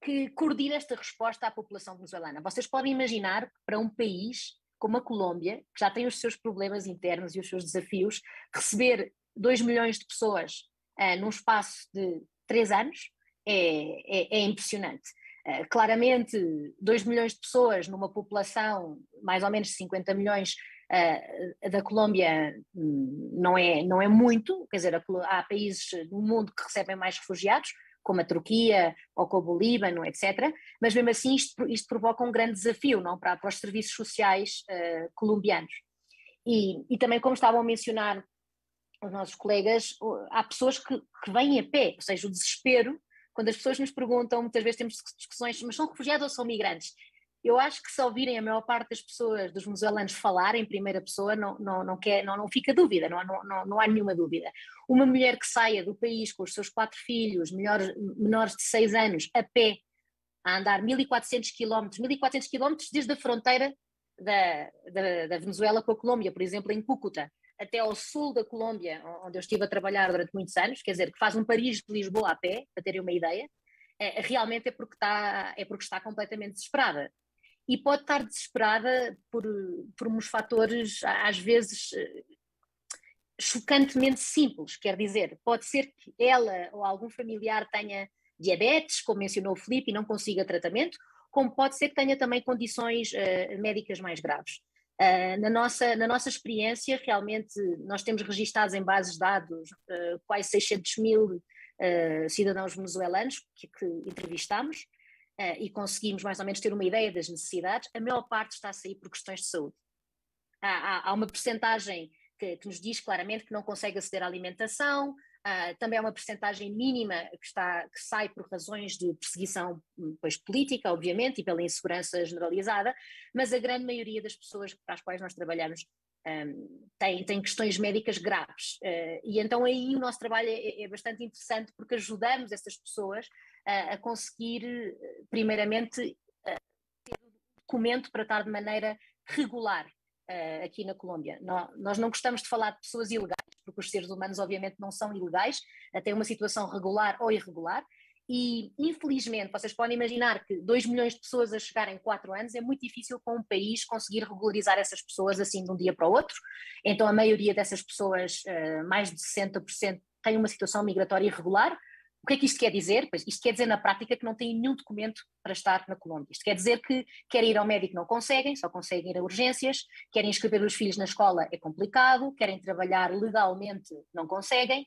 que coordena esta resposta à população venezuelana. Vocês podem imaginar que para um país como a Colômbia, que já tem os seus problemas internos e os seus desafios, receber 2 milhões de pessoas num espaço de 3 anos é impressionante. Claramente, 2 milhões de pessoas numa população mais ou menos de 50 milhões da Colômbia não é muito, quer dizer, há países no mundo que recebem mais refugiados, como a Turquia ou como o Líbano, etc. Mas mesmo assim isto provoca um grande desafio, não, para os serviços sociais colombianos. E também, como estavam a mencionar os nossos colegas, há pessoas que vêm a pé, ou seja, o desespero, quando as pessoas nos perguntam, muitas vezes temos discussões, mas são refugiados ou são migrantes? Eu acho que se ouvirem a maior parte das pessoas, dos venezuelanos, falar em primeira pessoa, não fica dúvida, não há nenhuma dúvida. Uma mulher que saia do país com os seus 4 filhos, menores de 6 anos, a pé, a andar 1.400 quilómetros desde a fronteira da Venezuela com a Colômbia, por exemplo, em Cúcuta, até ao sul da Colômbia, onde eu estive a trabalhar durante muitos anos, quer dizer, que faz um Paris de Lisboa a pé, para terem uma ideia, realmente é porque está completamente desesperada. E pode estar desesperada por uns fatores, às vezes, chocantemente simples, quer dizer, pode ser que ela ou algum familiar tenha diabetes, como mencionou o Filipe, e não consiga tratamento, como pode ser que tenha também condições médicas mais graves. Na nossa experiência, realmente, nós temos registados em bases de dados quase 600 mil cidadãos venezuelanos que entrevistámos, e conseguimos mais ou menos ter uma ideia das necessidades. A maior parte está a sair por questões de saúde. Há uma percentagem que nos diz claramente que não consegue aceder à alimentação, também há uma percentagem mínima que sai por razões de perseguição política, obviamente, e pela insegurança generalizada, mas a grande maioria das pessoas para as quais nós trabalhamos tem questões médicas graves, e então aí o nosso trabalho é bastante interessante, porque ajudamos essas pessoas a conseguir, primeiramente, ter um documento para estar de maneira regular aqui na Colômbia. Nós não gostamos de falar de pessoas ilegais, porque os seres humanos obviamente não são ilegais, têm uma situação regular ou irregular, e infelizmente vocês podem imaginar que 2 milhões de pessoas a chegar em 4 anos é muito difícil para um país conseguir regularizar essas pessoas assim de um dia para o outro. Então a maioria dessas pessoas, mais de 60%, tem uma situação migratória irregular. O que é que isto quer dizer? Pois isto quer dizer na prática que não têm nenhum documento para estar na Colômbia. Isto quer dizer que querem ir ao médico, não conseguem, só conseguem ir a urgências, querem inscrever os filhos na escola, é complicado, querem trabalhar legalmente, não conseguem.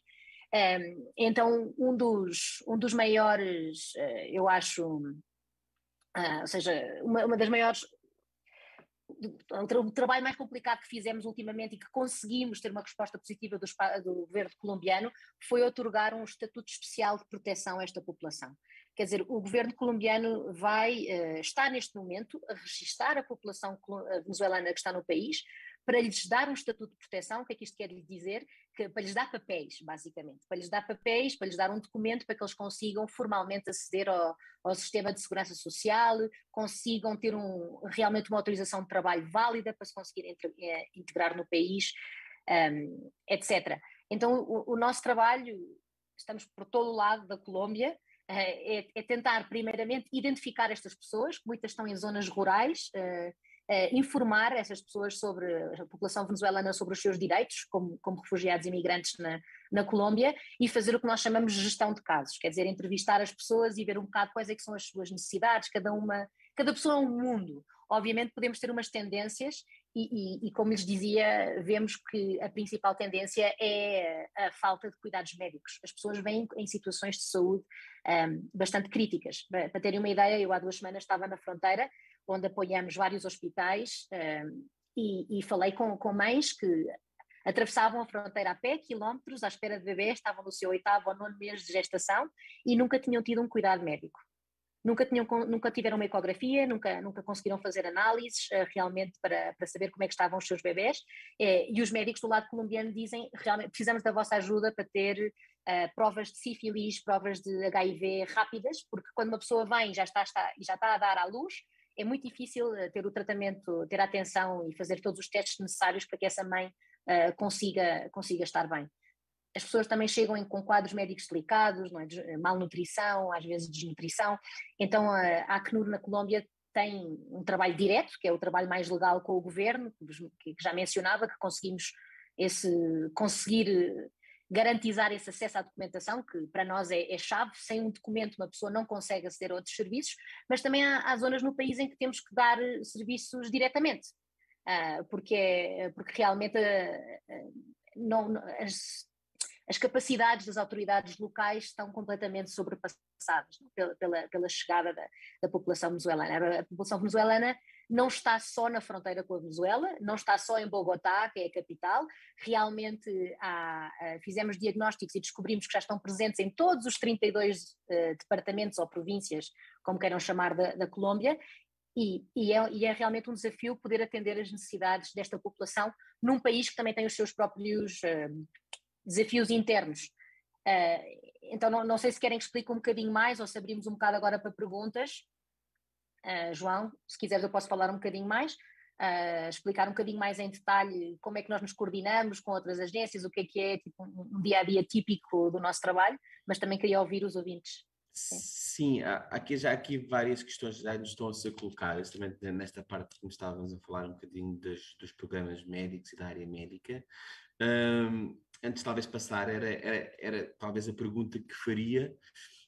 Então um dos maiores, eu acho, ou seja, uma das maiores, o trabalho mais complicado que fizemos ultimamente e que conseguimos ter uma resposta positiva do governo colombiano foi otorgar um estatuto especial de proteção a esta população. Quer dizer, o governo colombiano está neste momento a registar a população venezuelana que está no país, para lhes dar um estatuto de proteção. O que é que isto quer dizer? Para lhes dar papéis, basicamente, para lhes dar um documento para que eles consigam formalmente aceder ao sistema de segurança social, consigam ter realmente uma autorização de trabalho válida para se conseguirem integrar no país, etc. Então o nosso trabalho, estamos por todo o lado da Colômbia, é tentar primeiramente identificar estas pessoas, que muitas estão em zonas rurais, informar essas pessoas sobre a população venezuelana, sobre os seus direitos como refugiados e imigrantes na Colômbia, e fazer o que nós chamamos de gestão de casos, quer dizer, entrevistar as pessoas e ver um bocado quais é que são as suas necessidades, cada pessoa é um mundo. Obviamente podemos ter umas tendências e como lhes dizia, vemos que a principal tendência é a falta de cuidados médicos. As pessoas vêm em situações de saúde bastante críticas. Para terem uma ideia, eu há 2 semanas estava na fronteira, onde apoiamos vários hospitais, e falei com mães que atravessavam a fronteira a pé, quilómetros, à espera de bebês, estavam no seu 8º ou 9º mês de gestação e nunca tinham tido um cuidado médico. Nunca tiveram uma ecografia, nunca conseguiram fazer análises realmente para saber como é que estavam os seus bebés, e os médicos do lado colombiano dizem, realmente precisamos da vossa ajuda para ter provas de sífilis, provas de HIV rápidas, porque quando uma pessoa vem e já está a dar à luz, é muito difícil ter o tratamento, ter a atenção e fazer todos os testes necessários para que essa mãe consiga estar bem. As pessoas também chegam com quadros médicos delicados, não é? Malnutrição, às vezes desnutrição. Então a Acnur na Colômbia tem um trabalho direto, que é o trabalho mais legal com o governo, que já mencionava, que conseguir garantizar esse acesso à documentação, que para nós é chave. Sem um documento uma pessoa não consegue aceder a outros serviços, mas também há zonas no país em que temos que dar serviços diretamente, porque realmente as capacidades das autoridades locais estão completamente sobrepassadas, não? pela chegada da população venezuelana. A população venezuelana não está só na fronteira com a Venezuela, não está só em Bogotá, que é a capital. Realmente fizemos diagnósticos e descobrimos que já estão presentes em todos os 32 departamentos ou províncias, como queiram chamar, da Colômbia, e é realmente um desafio poder atender as necessidades desta população num país que também tem os seus próprios desafios internos. Então não sei se querem que explique um bocadinho mais ou se abrimos um bocado agora para perguntas. João, se quiseres eu posso falar um bocadinho mais, explicar um bocadinho mais em detalhe como é que nós nos coordenamos com outras agências, o que é tipo, um dia-a-dia típico do nosso trabalho, mas também queria ouvir os ouvintes. Sim, já aqui várias questões já nos estão a ser colocadas, também nesta parte que estávamos a falar um bocadinho dos programas médicos e da área médica. Antes talvez passar, era talvez a pergunta que faria,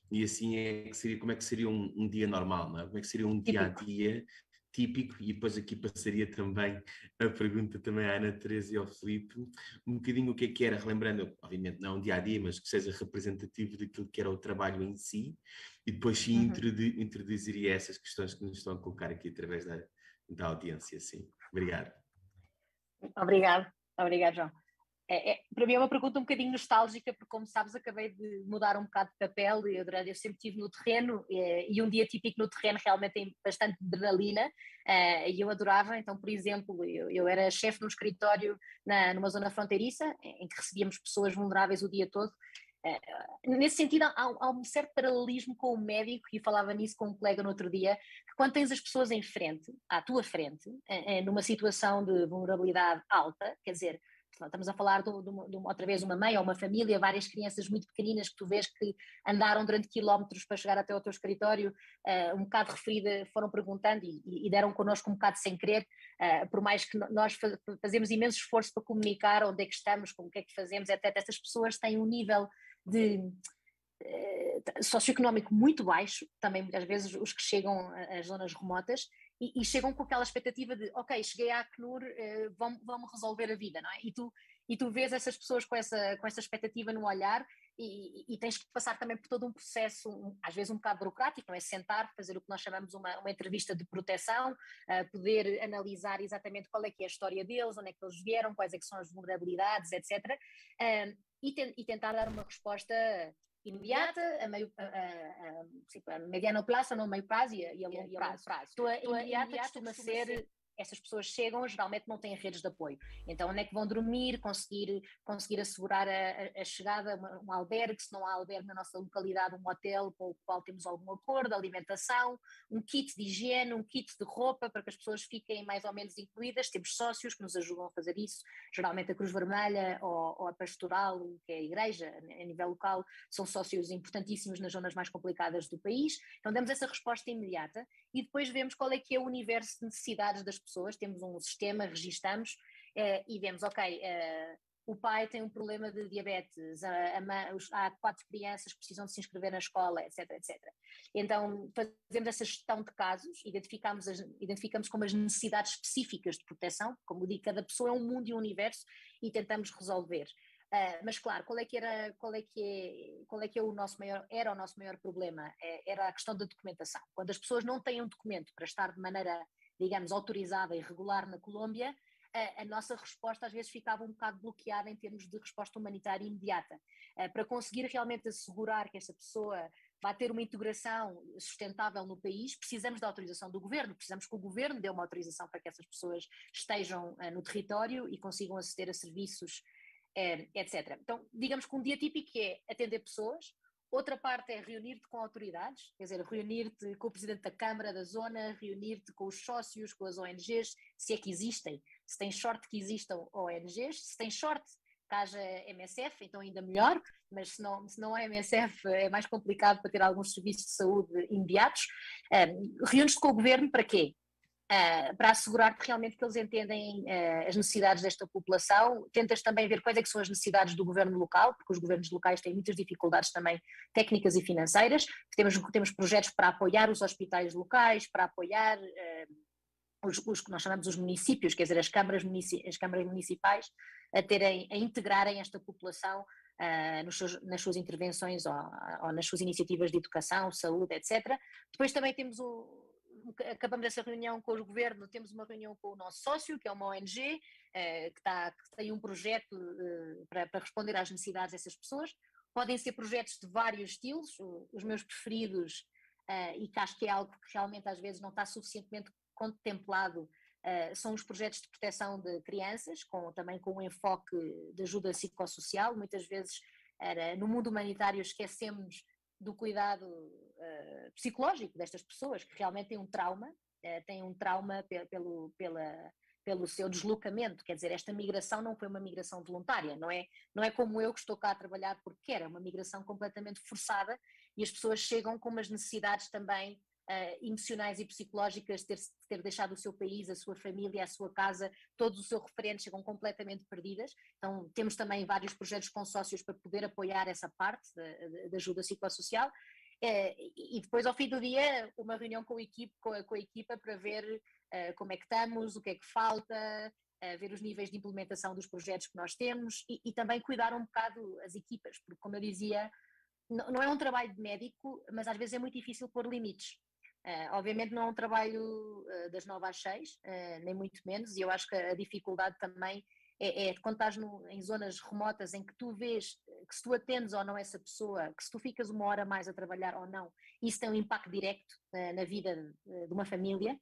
e assim como é que seria um dia normal, não é? Como é que seria um dia-a-dia típico, e depois aqui passaria também a pergunta também à Ana Teresa e ao Filipe, um bocadinho o que era, relembrando, obviamente não um dia-a-dia, mas que seja representativo daquilo que era o trabalho em si, e depois sim introduziria essas questões que nos estão a colocar aqui através da audiência, sim. Obrigado. Obrigado, João. Para mim é uma pergunta um bocadinho nostálgica, porque como sabes acabei de mudar um bocado de papel, e eu sempre estive no terreno, e um dia típico no terreno realmente tem bastante adrenalina, e eu adorava. Então, por exemplo, eu era chefe num escritório numa zona fronteiriça, em que recebíamos pessoas vulneráveis o dia todo. Nesse sentido há um certo paralelismo com o médico, e falava nisso com um colega no outro dia, que quando tens as pessoas à tua frente, numa situação de vulnerabilidade alta, quer dizer, estamos a falar outra vez uma mãe ou uma família, várias crianças muito pequeninas que tu vês que andaram durante quilómetros para chegar até ao teu escritório, um bocado referida, foram perguntando e deram connosco um bocado sem querer, por mais que nós fazemos imenso esforço para comunicar onde é que estamos, como o que é que fazemos, etc. Essas pessoas têm um nível de socioeconómico muito baixo, também muitas vezes os que chegam às zonas remotas, e chegam com aquela expectativa de, ok, cheguei à Acnur, vão-me resolver a vida, não é? E tu vês essas pessoas com essa expectativa no olhar, e tens que passar também por todo um processo, às vezes um bocado burocrático, não é? Sentar, fazer o que nós chamamos uma entrevista de proteção, poder analisar exatamente qual é que é a história deles, onde é que eles vieram, quais é que são as vulnerabilidades, etc. E tentar dar uma resposta imediata, a mediano prazo, não meio prazo e a longo prazo. A imediata costuma ser, essas pessoas chegam, geralmente não têm redes de apoio, então onde é que vão dormir, conseguir assegurar a chegada, um albergue, se não há albergue na nossa localidade, um hotel com o qual temos algum acordo, alimentação, um kit de higiene, um kit de roupa para que as pessoas fiquem mais ou menos incluídas. Temos sócios que nos ajudam a fazer isso, geralmente a Cruz Vermelha ou a Pastoral, que é a igreja a nível local, são sócios importantíssimos nas zonas mais complicadas do país. Então damos essa resposta imediata e depois vemos qual é que é o universo de necessidades das pessoas. Temos um sistema, registamos e vemos, ok, o pai tem um problema de diabetes, há 4 crianças que precisam de se inscrever na escola, etc, etc. Então fazemos essa gestão de casos, identificamos como as necessidades específicas de proteção, como digo, cada pessoa é um mundo e um universo, e tentamos resolver. Mas claro, qual é que era o nosso maior problema? Era a questão da documentação. Quando as pessoas não têm um documento para estar de maneira, digamos, autorizada e regular na Colômbia, a nossa resposta às vezes ficava um bocado bloqueada em termos de resposta humanitária imediata. Para conseguir realmente assegurar que essa pessoa vai ter uma integração sustentável no país, precisamos da autorização do governo, precisamos que o governo dê uma autorização para que essas pessoas estejam no território e consigam aceder a serviços, etc. Então, digamos que um dia típico é atender pessoas, Outra parte é reunir-te com autoridades, quer dizer, reunir-te com o presidente da Câmara da Zona, reunir-te com os sócios, com as ONGs, se é que existem. Se tens sorte que existam ONGs, se tens sorte que haja MSF, então ainda melhor, mas se não há MSF é mais complicado para ter alguns serviços de saúde imediatos. Reúnes-te com o governo para quê? Para assegurar que realmente que eles entendem as necessidades desta população. Tentas também ver quais é que são as necessidades do governo local, porque os governos locais têm muitas dificuldades também técnicas e financeiras. Temos projetos para apoiar os hospitais locais, para apoiar os que nós chamamos os municípios, quer dizer, as câmaras municipais, a integrarem esta população nas suas intervenções ou nas suas iniciativas de educação, saúde, etc. Depois também acabamos essa reunião com o governo, temos uma reunião com o nosso sócio, que é uma ONG, que tem um projeto para responder às necessidades dessas pessoas. Podem ser projetos de vários estilos, os meus preferidos, e que acho que é algo que realmente às vezes não está suficientemente contemplado, são os projetos de proteção de crianças, também com um enfoque de ajuda psicossocial. Muitas vezes no mundo humanitário esquecemos do cuidado psicológico destas pessoas que realmente têm um trauma pelo seu deslocamento. Quer dizer, esta migração não foi uma migração voluntária, não é como eu que estou cá a trabalhar porque quero, é uma migração completamente forçada, e as pessoas chegam com umas necessidades também emocionais e psicológicas de ter deixado o seu país, a sua família, a sua casa, todos os seus referentes chegam completamente perdidas. Então temos também vários projetos com sócios para poder apoiar essa parte da ajuda psicossocial. E depois, ao fim do dia, uma reunião com a equipa para ver como é que estamos, o que é que falta, ver os níveis de implementação dos projetos que nós temos e também cuidar um bocado as equipas, porque, como eu dizia, não é um trabalho de médico, mas às vezes é muito difícil pôr limites. Obviamente não é um trabalho das 9 às 6, nem muito menos, e eu acho que a dificuldade também é quando estás em zonas remotas em que tu vês que se tu atendes ou não essa pessoa, que se tu ficas uma hora mais a trabalhar ou não, isso tem um impacto direto na vida de uma família,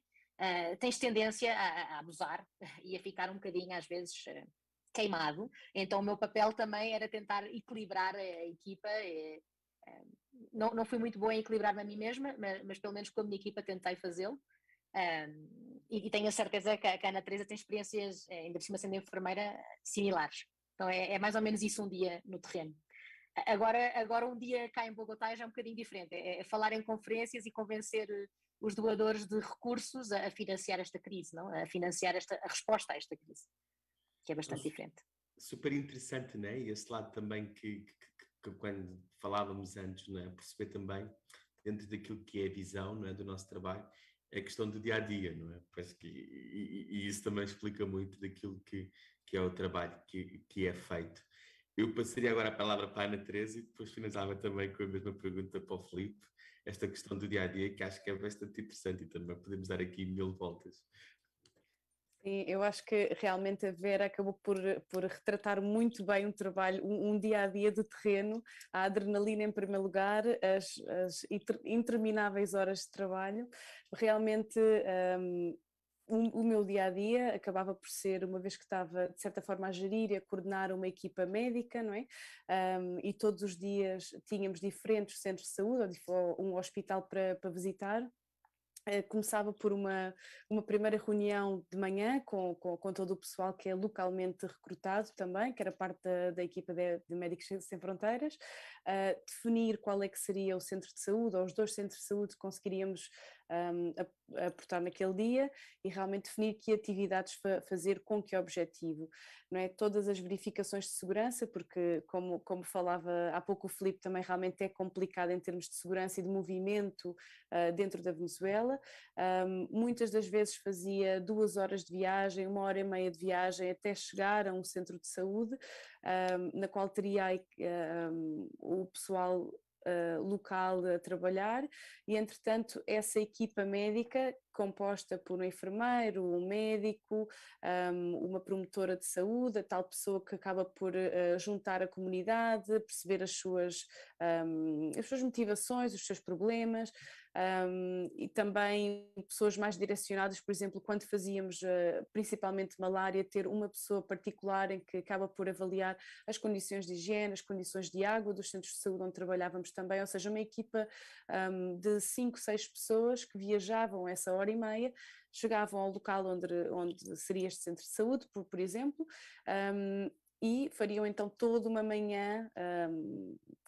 tens tendência a abusar e a ficar um bocadinho às vezes queimado. Então o meu papel também era tentar equilibrar a equipa. Não fui muito boa em equilibrar-me a mim mesma, mas pelo menos com a minha equipa tentei fazê-lo. E tenho a certeza que a Ana Teresa tem experiências, ainda por cima sendo enfermeira, similares. Então é mais ou menos isso um dia no terreno. Agora um dia cá em Bogotá já é um bocadinho diferente, é falar em conferências e convencer os doadores de recursos a financiar esta crise, não? A financiar a resposta a esta crise, que é bastante diferente. Super interessante, não é? E esse lado também que quando falávamos antes, não é? Perceber também, dentro daquilo que é a visão, não é? Do nosso trabalho, é a questão do dia-a-dia, não é? Parece que, e isso também explica muito daquilo que é o trabalho que é feito. Eu passaria agora a palavra para a Ana Teresa e depois finalizava também com a mesma pergunta para o Filipe, esta questão do dia-a-dia, que acho que é bastante interessante e também podemos dar aqui 1000 voltas. Sim, eu acho que realmente a Vera acabou por retratar muito bem um trabalho, um dia-a-dia de terreno, a adrenalina em primeiro lugar, as intermináveis horas de trabalho. Realmente o meu dia-a-dia acabava por ser, uma vez que estava de certa forma a gerir e a coordenar uma equipa médica, não é? E todos os dias tínhamos diferentes centros de saúde ou um hospital para visitar. Começava por uma primeira reunião de manhã com todo o pessoal que é localmente recrutado também, que era parte da equipa de Médicos Sem Fronteiras, definir qual é que seria o centro de saúde ou os 2 centros de saúde que conseguiríamos aportar naquele dia e realmente definir que atividades fazer com que objetivo, não é? Todas as verificações de segurança, porque como falava há pouco o Filipe, também realmente é complicado em termos de segurança e de movimento dentro da Venezuela. Muitas das vezes fazia 2 horas de viagem, 1h30 de viagem até chegar a um centro de saúde, na qual teria o pessoal local a trabalhar e entretanto essa equipa médica composta por um enfermeiro, um médico, uma promotora de saúde, a tal pessoa que acaba por juntar a comunidade, perceber as suas as suas motivações, os seus problemas, e também pessoas mais direcionadas, por exemplo, quando fazíamos principalmente malária, ter uma pessoa particular em que acaba por avaliar as condições de higiene, as condições de água dos centros de saúde onde trabalhávamos também, ou seja, uma equipa de 5, 6 pessoas que viajavam essa hora e meia, chegavam ao local onde seria este centro de saúde, por exemplo, e fariam então toda uma manhã,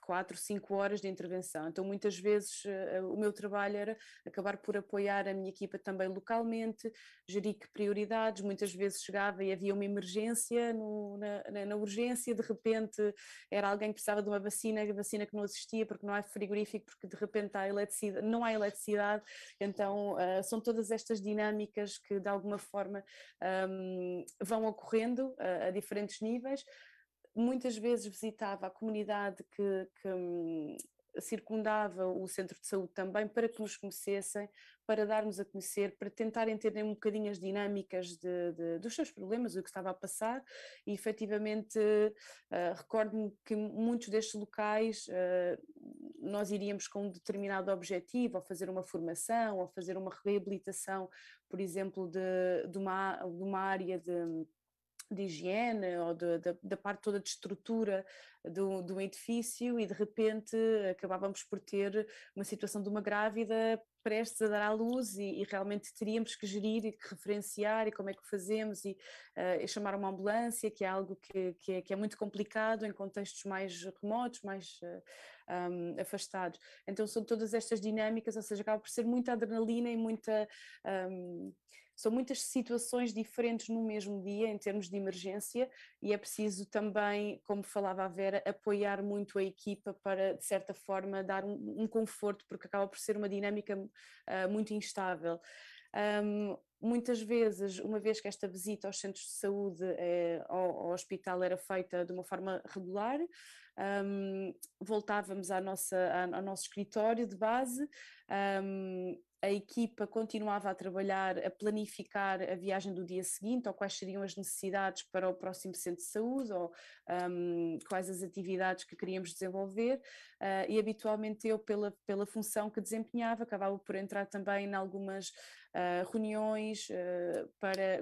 4, 5 horas de intervenção. Então muitas vezes o meu trabalho era acabar por apoiar a minha equipa também localmente, gerir que prioridades, muitas vezes chegava e havia uma emergência na urgência, de repente era alguém que precisava de uma vacina, a vacina que não existia porque não há frigorífico, porque de repente não há eletricidade, então são todas estas dinâmicas que de alguma forma vão ocorrendo a diferentes níveis. Muitas vezes visitava a comunidade que circundava o centro de saúde também para que nos conhecessem, para darmos a conhecer, para tentar entender um bocadinho as dinâmicas dos seus problemas, o que estava a passar, e efetivamente recordo-me que muitos destes locais nós iríamos com um determinado objetivo, ou fazer uma formação, ou fazer uma reabilitação, por exemplo, de uma área de higiene ou da parte toda de estrutura do edifício, e de repente acabávamos por ter uma situação de uma grávida prestes a dar à luz e realmente teríamos que gerir e que referenciar e como é que o fazemos e chamar uma ambulância, que é algo que é muito complicado em contextos mais remotos, mais afastados. Então são todas estas dinâmicas, ou seja, acaba por ser muita adrenalina e são muitas situações diferentes no mesmo dia em termos de emergência, e é preciso também, como falava a Vera, apoiar muito a equipa para, de certa forma, dar um conforto, porque acaba por ser uma dinâmica muito instável. Muitas vezes, uma vez que esta visita aos centros de saúde, ao hospital, era feita de uma forma regular, voltávamos ao nosso escritório de base, a equipa continuava a trabalhar, a planificar a viagem do dia seguinte, ou quais seriam as necessidades para o próximo centro de saúde, ou quais as atividades que queríamos desenvolver, e habitualmente eu, pela função que desempenhava, acabava por entrar também em algumas reuniões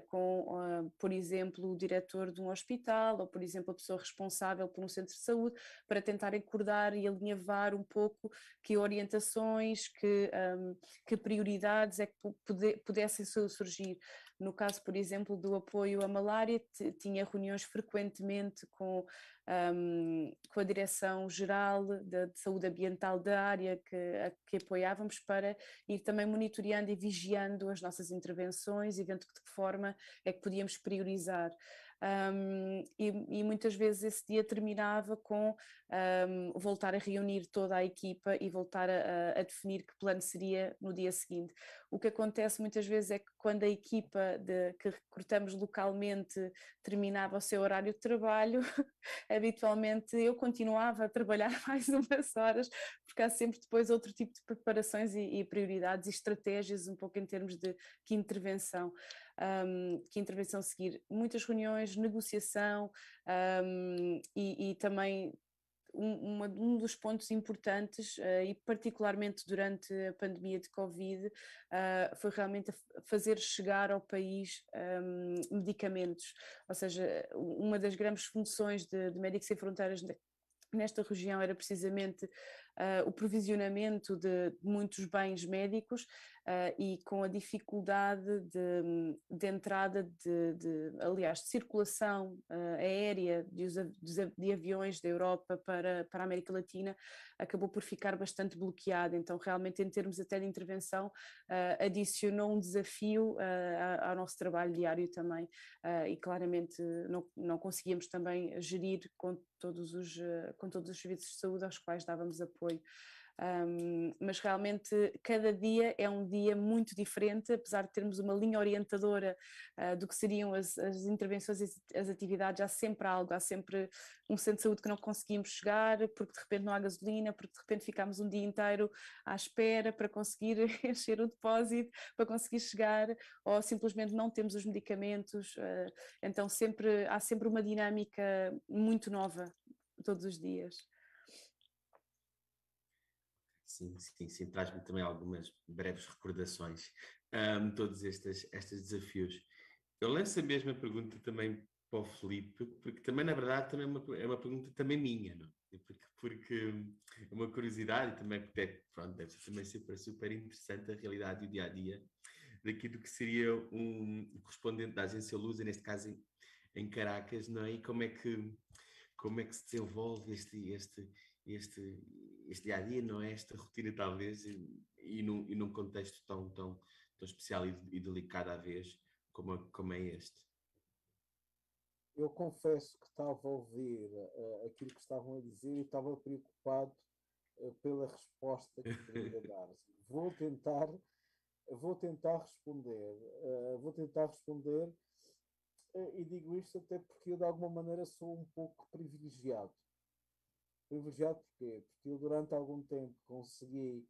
com, por exemplo, o diretor de um hospital, ou por exemplo a pessoa responsável por um centro de saúde, para tentar acordar e alinhavar um pouco que orientações, que prioridades é que pudessem surgir. No caso, por exemplo, do apoio à malária, tinha reuniões frequentemente com a Direção-Geral de Saúde Ambiental da área que apoiávamos, para ir também monitoreando e vigiando as nossas intervenções e vendo de que forma é que podíamos priorizar. E muitas vezes esse dia terminava com voltar a reunir toda a equipa e voltar a definir que plano seria no dia seguinte. O que acontece muitas vezes é que quando a equipa que recrutamos localmente terminava o seu horário de trabalho, habitualmente eu continuava a trabalhar mais umas horas, porque há sempre depois outro tipo de preparações e prioridades e estratégias, um pouco em termos de que intervenção seguir. Muitas reuniões, negociação, e também um dos pontos importantes, e particularmente durante a pandemia de Covid, foi realmente fazer chegar ao país medicamentos, ou seja, uma das grandes funções de Médicos Sem Fronteiras nesta região era precisamente o provisionamento de muitos bens médicos, e com a dificuldade de entrada aliás, de circulação aérea de aviões da Europa para a América Latina, acabou por ficar bastante bloqueada. Então realmente, em termos até de intervenção, adicionou um desafio ao nosso trabalho diário também, e claramente não conseguíamos também gerir com todos os serviços de saúde aos quais dávamos apoio. Mas realmente cada dia é um dia muito diferente, apesar de termos uma linha orientadora do que seriam as intervenções e as atividades. Há sempre algo, há sempre um centro de saúde que não conseguimos chegar porque de repente não há gasolina, porque de repente ficámos um dia inteiro à espera para conseguir encher o depósito, para conseguir chegar, ou simplesmente não temos os medicamentos. Então há sempre uma dinâmica muito nova todos os dias. sim, traz-me também algumas breves recordações, todos estes desafios. Eu lanço a mesma pergunta também para o Filipe, porque também, na verdade, também é uma pergunta também minha, não? Porque é uma curiosidade e também porque, pronto, deve ser também super interessante a realidade e o dia-a-dia daquilo que seria um correspondente da agência Lusa, neste caso em Caracas, não é? E como é que se desenvolve este dia-a-dia, não é? Esta rotina, talvez, e num contexto tão especial e delicado à vez, como é este. Eu confesso que estava a ouvir aquilo que estavam a dizer e estava preocupado pela resposta que poderia dar. Vou tentar responder. E digo isto até porque eu, de alguma maneira, sou um pouco privilegiado. Privilegiado porquê? Porque eu, durante algum tempo, consegui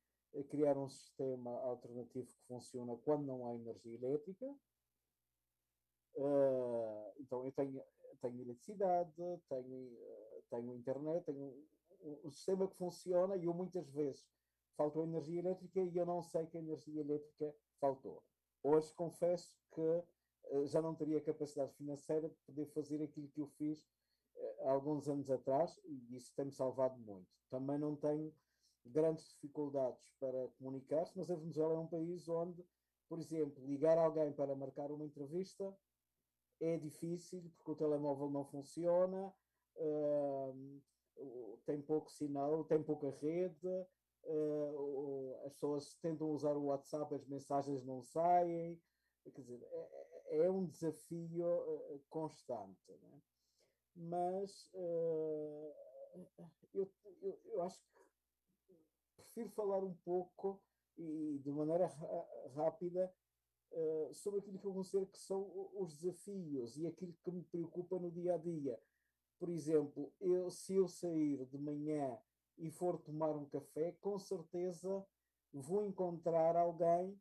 criar um sistema alternativo que funciona quando não há energia elétrica. Então, eu tenho eletricidade, tenho internet, tenho um sistema que funciona e eu muitas vezes faltou energia elétrica e eu não sei que a energia elétrica faltou. Hoje confesso que já não teria capacidade financeira de poder fazer aquilo que eu fiz há alguns anos atrás e isso tem-me salvado muito. Também não tenho grandes dificuldades para comunicar-se, mas a Venezuela é um país onde, por exemplo, ligar alguém para marcar uma entrevista é difícil porque o telemóvel não funciona, tem pouco sinal, tem pouca rede, as pessoas tentam usar o WhatsApp, as mensagens não saem, quer dizer, é um desafio constante, né? Mas eu acho que prefiro falar um pouco e de maneira rápida sobre aquilo que eu considero que são os desafios e aquilo que me preocupa no dia a dia. Por exemplo, se eu sair de manhã e for tomar um café, com certeza vou encontrar alguém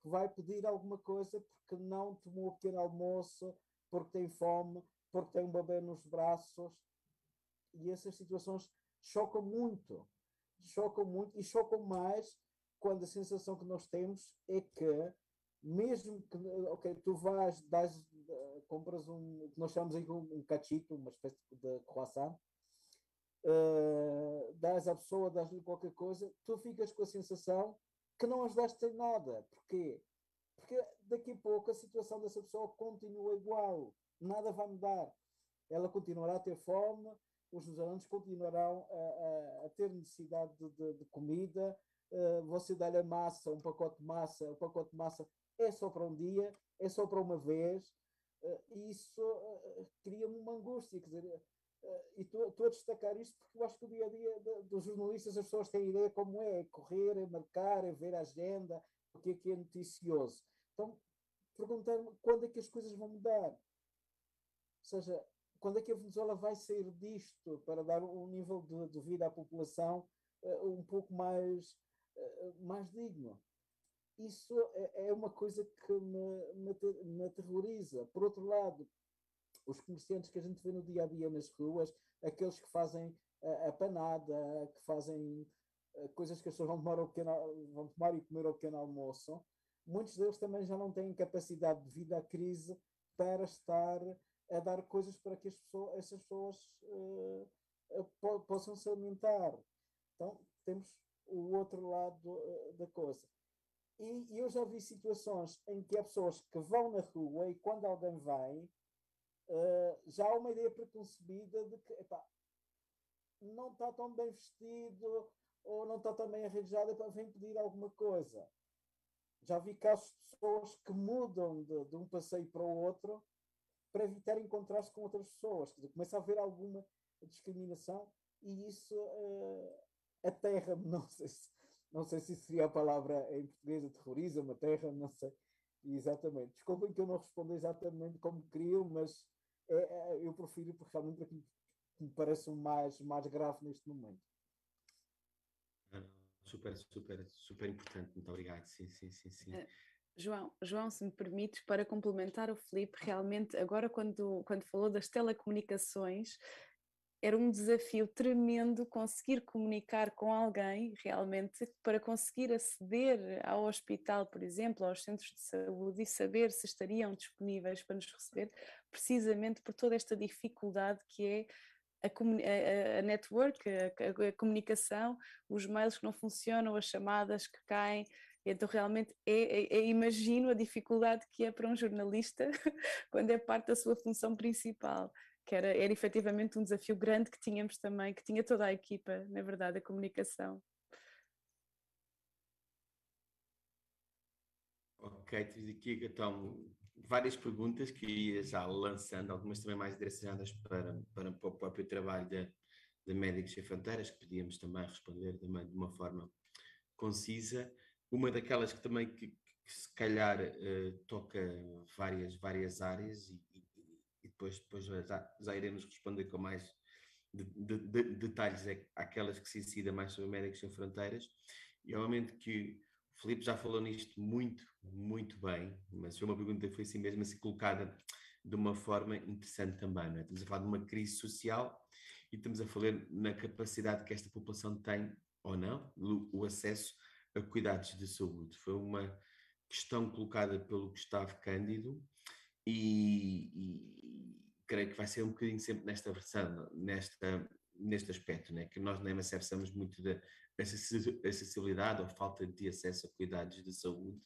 que vai pedir alguma coisa porque não tomou o pequeno almoço, porque tem fome, porque tem um bebê nos braços. E essas situações chocam muito e chocam mais quando a sensação que nós temos é que mesmo que, ok, tu compras um, que nós chamamos aí um cachito, uma espécie de croissant, dás à pessoa, dás-lhe qualquer coisa, tu ficas com a sensação que não ajudaste em nada. Porquê? Porque daqui a pouco a situação dessa pessoa continua igual, nada vai mudar. Ela continuará a ter fome, os venezuelanos continuarão a ter necessidade de comida, você dá-lhe a massa, um pacote de massa, o pacote de massa é só para um dia, é só para uma vez, e isso cria-me uma angústia, quer dizer, e estou a destacar isto porque eu acho que o dia-a-dia dos jornalistas, as pessoas têm ideia como é correr, é marcar, é ver a agenda, o que é noticioso. Então, perguntar-me quando é que as coisas vão mudar. Ou seja, quando é que a Venezuela vai sair disto para dar um nível de vida à população um pouco mais digno? Isso é uma coisa que me aterroriza. Por outro lado, os comerciantes que a gente vê no dia a dia nas ruas, aqueles que fazem a panada, que fazem coisas que as pessoas vão tomar e comer ao pequeno almoço, muitos deles também já não têm capacidade devido à crise para estar a dar coisas para que essas pessoas possam se alimentar. Então, temos o outro lado da coisa. E eu já vi situações em que há pessoas que vão na rua e quando alguém vai, já há uma ideia preconcebida de que não está tão bem vestido ou não está tão bem arranjado, vem pedir alguma coisa. Já vi casos de pessoas que mudam de um passeio para o outro para evitar encontrar-se com outras pessoas. Quer dizer, começa a haver alguma discriminação e isso aterra-me, não sei se seria a palavra em português, terroriza-me, aterra-me, não sei exatamente. Desculpem que eu não respondo exatamente como queriam, mas eu prefiro porque realmente aquilo que me parece mais grave neste momento. Super importante, muito obrigado. Sim. João, se me permites, para complementar o Filipe, realmente agora quando falou das telecomunicações, era um desafio tremendo conseguir comunicar com alguém realmente para conseguir aceder ao hospital, por exemplo, aos centros de saúde e saber se estariam disponíveis para nos receber, precisamente por toda esta dificuldade que é a network, a comunicação, os mails que não funcionam, as chamadas que caem. Então realmente imagino a dificuldade que é para um jornalista quando é parte da sua função principal, que era efetivamente um desafio grande que tínhamos também, que tinha toda a equipa, na verdade, a comunicação. Ok, temos aqui então várias perguntas que ia já lançando, algumas também mais direcionadas para o próprio trabalho de Médicos Sem Fronteiras, que podíamos também responder também de uma forma concisa. Uma daquelas que também que se calhar toca várias áreas e depois já iremos responder com mais detalhes àquelas que se incidem mais sobre Médicos Sem Fronteiras. E obviamente que o Filipe já falou nisto muito bem, mas foi uma pergunta que foi assim mesmo assim colocada de uma forma interessante também, não é? Estamos a falar de uma crise social e estamos a falar na capacidade que esta população tem ou não, o acesso a cuidados de saúde. Foi uma questão colocada pelo Gustavo Cândido e creio que vai ser um bocadinho sempre nesta versão, neste aspecto, né? Que nós na MSF somos muito da acessibilidade ou falta de acesso a cuidados de saúde,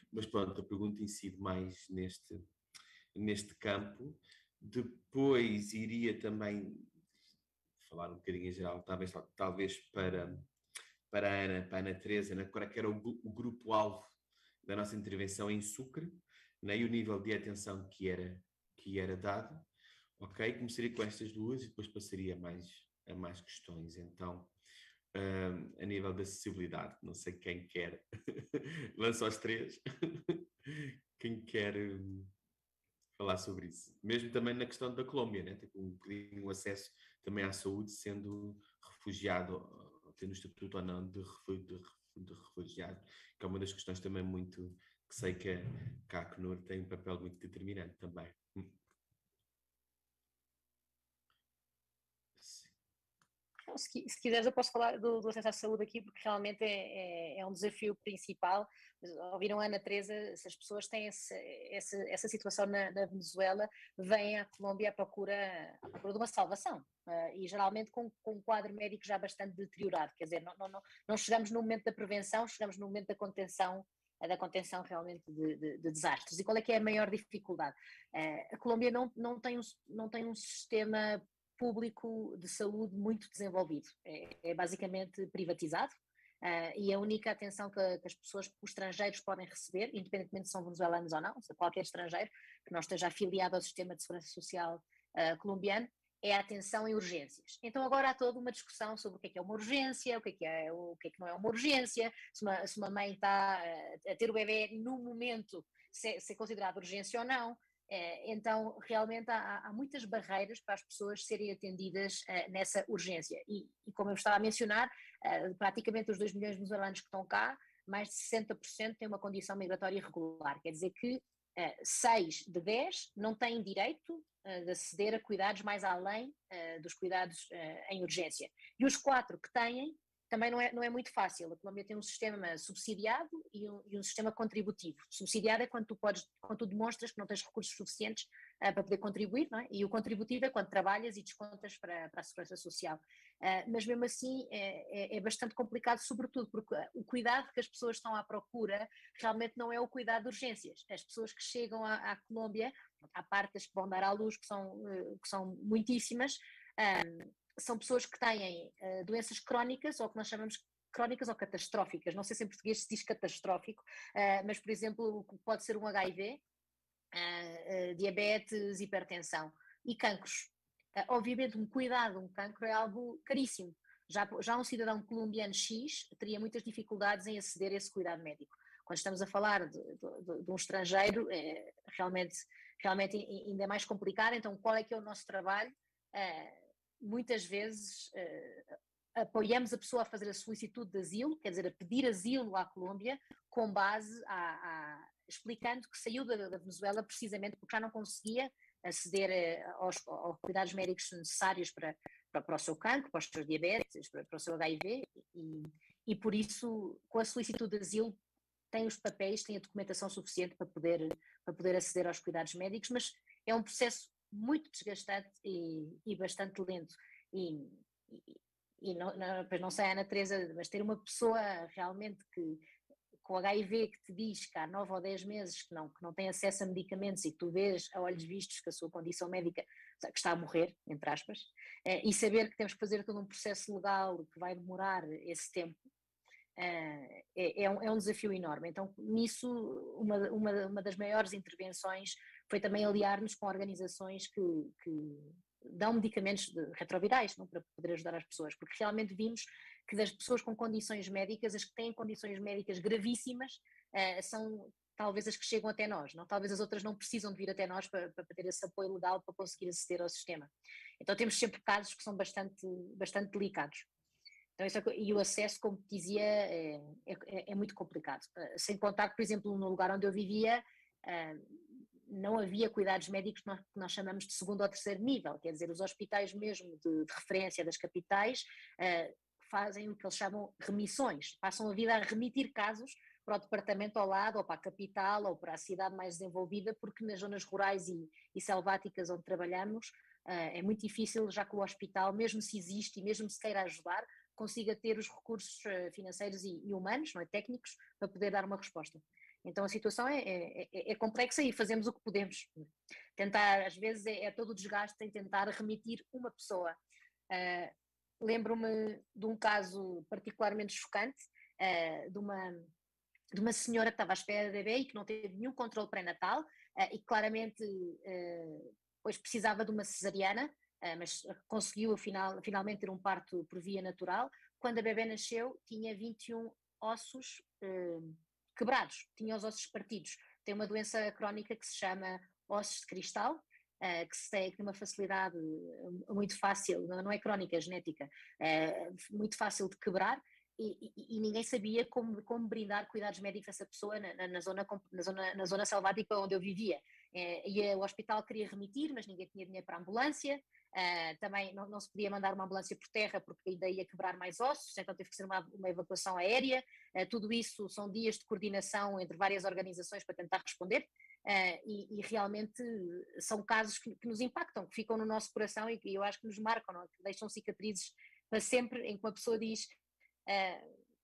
mas pronto, a pergunta incide mais neste campo. Depois iria também falar um bocadinho em geral, talvez para a Ana Teresa, né? Qual é que era o grupo-alvo da nossa intervenção em Sucre, né? E o nível de atenção que era dado. Ok, começaria com estas duas e depois passaria a mais questões. Então, a nível da acessibilidade, não sei quem quer, lanço aos três, quem quer falar sobre isso. Mesmo também na questão da Colômbia, né? Tipo, um bocadinho o acesso também à saúde, sendo refugiado, tendo o estatuto ou não de refugiado, que é uma das questões também muito, que sei que a Acnur tem um papel muito determinante também. Se quiseres, eu posso falar do acesso à saúde aqui, porque realmente é um desafio principal. Ouviram a Ana Teresa, se as pessoas têm essa situação na Venezuela, vêm à Colômbia à procura de uma salvação, e geralmente com um quadro médico já bastante deteriorado. Quer dizer, não chegamos no momento da prevenção, chegamos no momento da contenção realmente de desastres. E qual é que é a maior dificuldade? A Colômbia não tem um sistema público de saúde muito desenvolvido, é basicamente privatizado, e a única atenção que as pessoas, os estrangeiros podem receber, independentemente se são venezuelanos ou não, se qualquer estrangeiro que não esteja afiliado ao sistema de segurança social colombiano, é a atenção em urgências. Então agora há toda uma discussão sobre o que é uma urgência, o que é que não é uma urgência, se uma mãe está a ter o bebê no momento, se é considerado urgência ou não. Então, realmente há muitas barreiras para as pessoas serem atendidas nessa urgência. E como eu estava a mencionar, praticamente os 2 milhões de venezuelanos que estão cá, mais de 60% têm uma condição migratória irregular. Quer dizer que 6 de 10 não têm direito de aceder a cuidados mais além dos cuidados em urgência. E os 4 que têm, também não é muito fácil. A Colômbia tem um sistema subsidiado e um sistema contributivo. Subsidiado é quando tu demonstras que não tens recursos suficientes para poder contribuir, não é? E o contributivo é quando trabalhas e descontas para a segurança social. Mas mesmo assim é bastante complicado, sobretudo porque o cuidado que as pessoas estão à procura realmente não é o cuidado de urgências. As pessoas que chegam à Colômbia, à parte das que vão dar à luz, que são muitíssimas, são pessoas que têm doenças crónicas, ou que nós chamamos crónicas ou catastróficas. Não sei se em português se diz catastrófico, mas, por exemplo, pode ser um HIV, diabetes, hipertensão e cancros. Obviamente, um cancro é algo caríssimo. Já um cidadão colombiano X teria muitas dificuldades em aceder a esse cuidado médico. Quando estamos a falar de um estrangeiro, realmente ainda é mais complicado. Então, qual é que é o nosso trabalho? Muitas vezes apoiamos a pessoa a fazer a solicitude de asilo, quer dizer, a pedir asilo à Colômbia, com base explicando que saiu da Venezuela precisamente porque já não conseguia aceder aos cuidados médicos necessários para para o seu cancro, para os seus diabetes, para o seu HIV, e por isso, com a solicitude de asilo, tem os papéis, tem a documentação suficiente para poder aceder aos cuidados médicos, mas é um processo muito desgastante e bastante lento. E não sei, Ana Teresa, mas ter uma pessoa realmente com HIV que te diz que há 9 ou 10 meses que não tem acesso a medicamentos e que tu vês a olhos vistos que a sua condição médica que está a morrer, entre aspas, e saber que temos que fazer todo um processo legal que vai demorar esse tempo, é um desafio enorme. Então, nisso, uma das maiores intervenções foi também aliar-nos com organizações que dão medicamentos retrovirais, não, para poder ajudar as pessoas, porque realmente vimos que das pessoas com condições médicas, as que têm condições médicas gravíssimas, são talvez as que chegam até nós, não? Talvez as outras não precisam de vir até nós para ter esse apoio legal para conseguir aceder ao sistema. Então temos sempre casos que são bastante delicados. Então, e o acesso, como te dizia, é muito complicado. Sem contar que, por exemplo, no lugar onde eu vivia, não havia cuidados médicos que nós chamamos de segundo ou terceiro nível, quer dizer, os hospitais mesmo de referência das capitais fazem o que eles chamam remissões, passam a vida a remitir casos para o departamento ao lado, ou para a capital, ou para a cidade mais desenvolvida, porque nas zonas rurais e selváticas onde trabalhamos é muito difícil, já que o hospital, mesmo se existe e mesmo se queira ajudar, consiga ter os recursos financeiros e humanos, não é, técnicos, para poder dar uma resposta. Então a situação é complexa e fazemos o que podemos. Tentar, às vezes é todo o desgaste em tentar remitir uma pessoa. Lembro-me de um caso particularmente chocante, de uma senhora que estava à espera de bebê e que não teve nenhum controle pré-natal e que claramente pois precisava de uma cesariana, mas conseguiu finalmente ter um parto por via natural. Quando a bebê nasceu, tinha 21 ossos quebrados, tinha os ossos partidos. Tem uma doença crónica que se chama ossos de cristal, que se tem uma facilidade muito fácil, não é crónica, é genética, muito fácil de quebrar. E ninguém sabia como brindar cuidados médicos a essa pessoa na zona selvática onde eu vivia. E o hospital queria remitir, mas ninguém tinha dinheiro para a ambulância. Também não se podia mandar uma ambulância por terra porque ainda ia quebrar mais ossos, então teve que ser uma evacuação aérea. Tudo isso são dias de coordenação entre várias organizações para tentar responder. E realmente são casos que nos impactam, que ficam no nosso coração e que eu acho que nos marcam, não? Que deixam cicatrizes para sempre, em que uma pessoa diz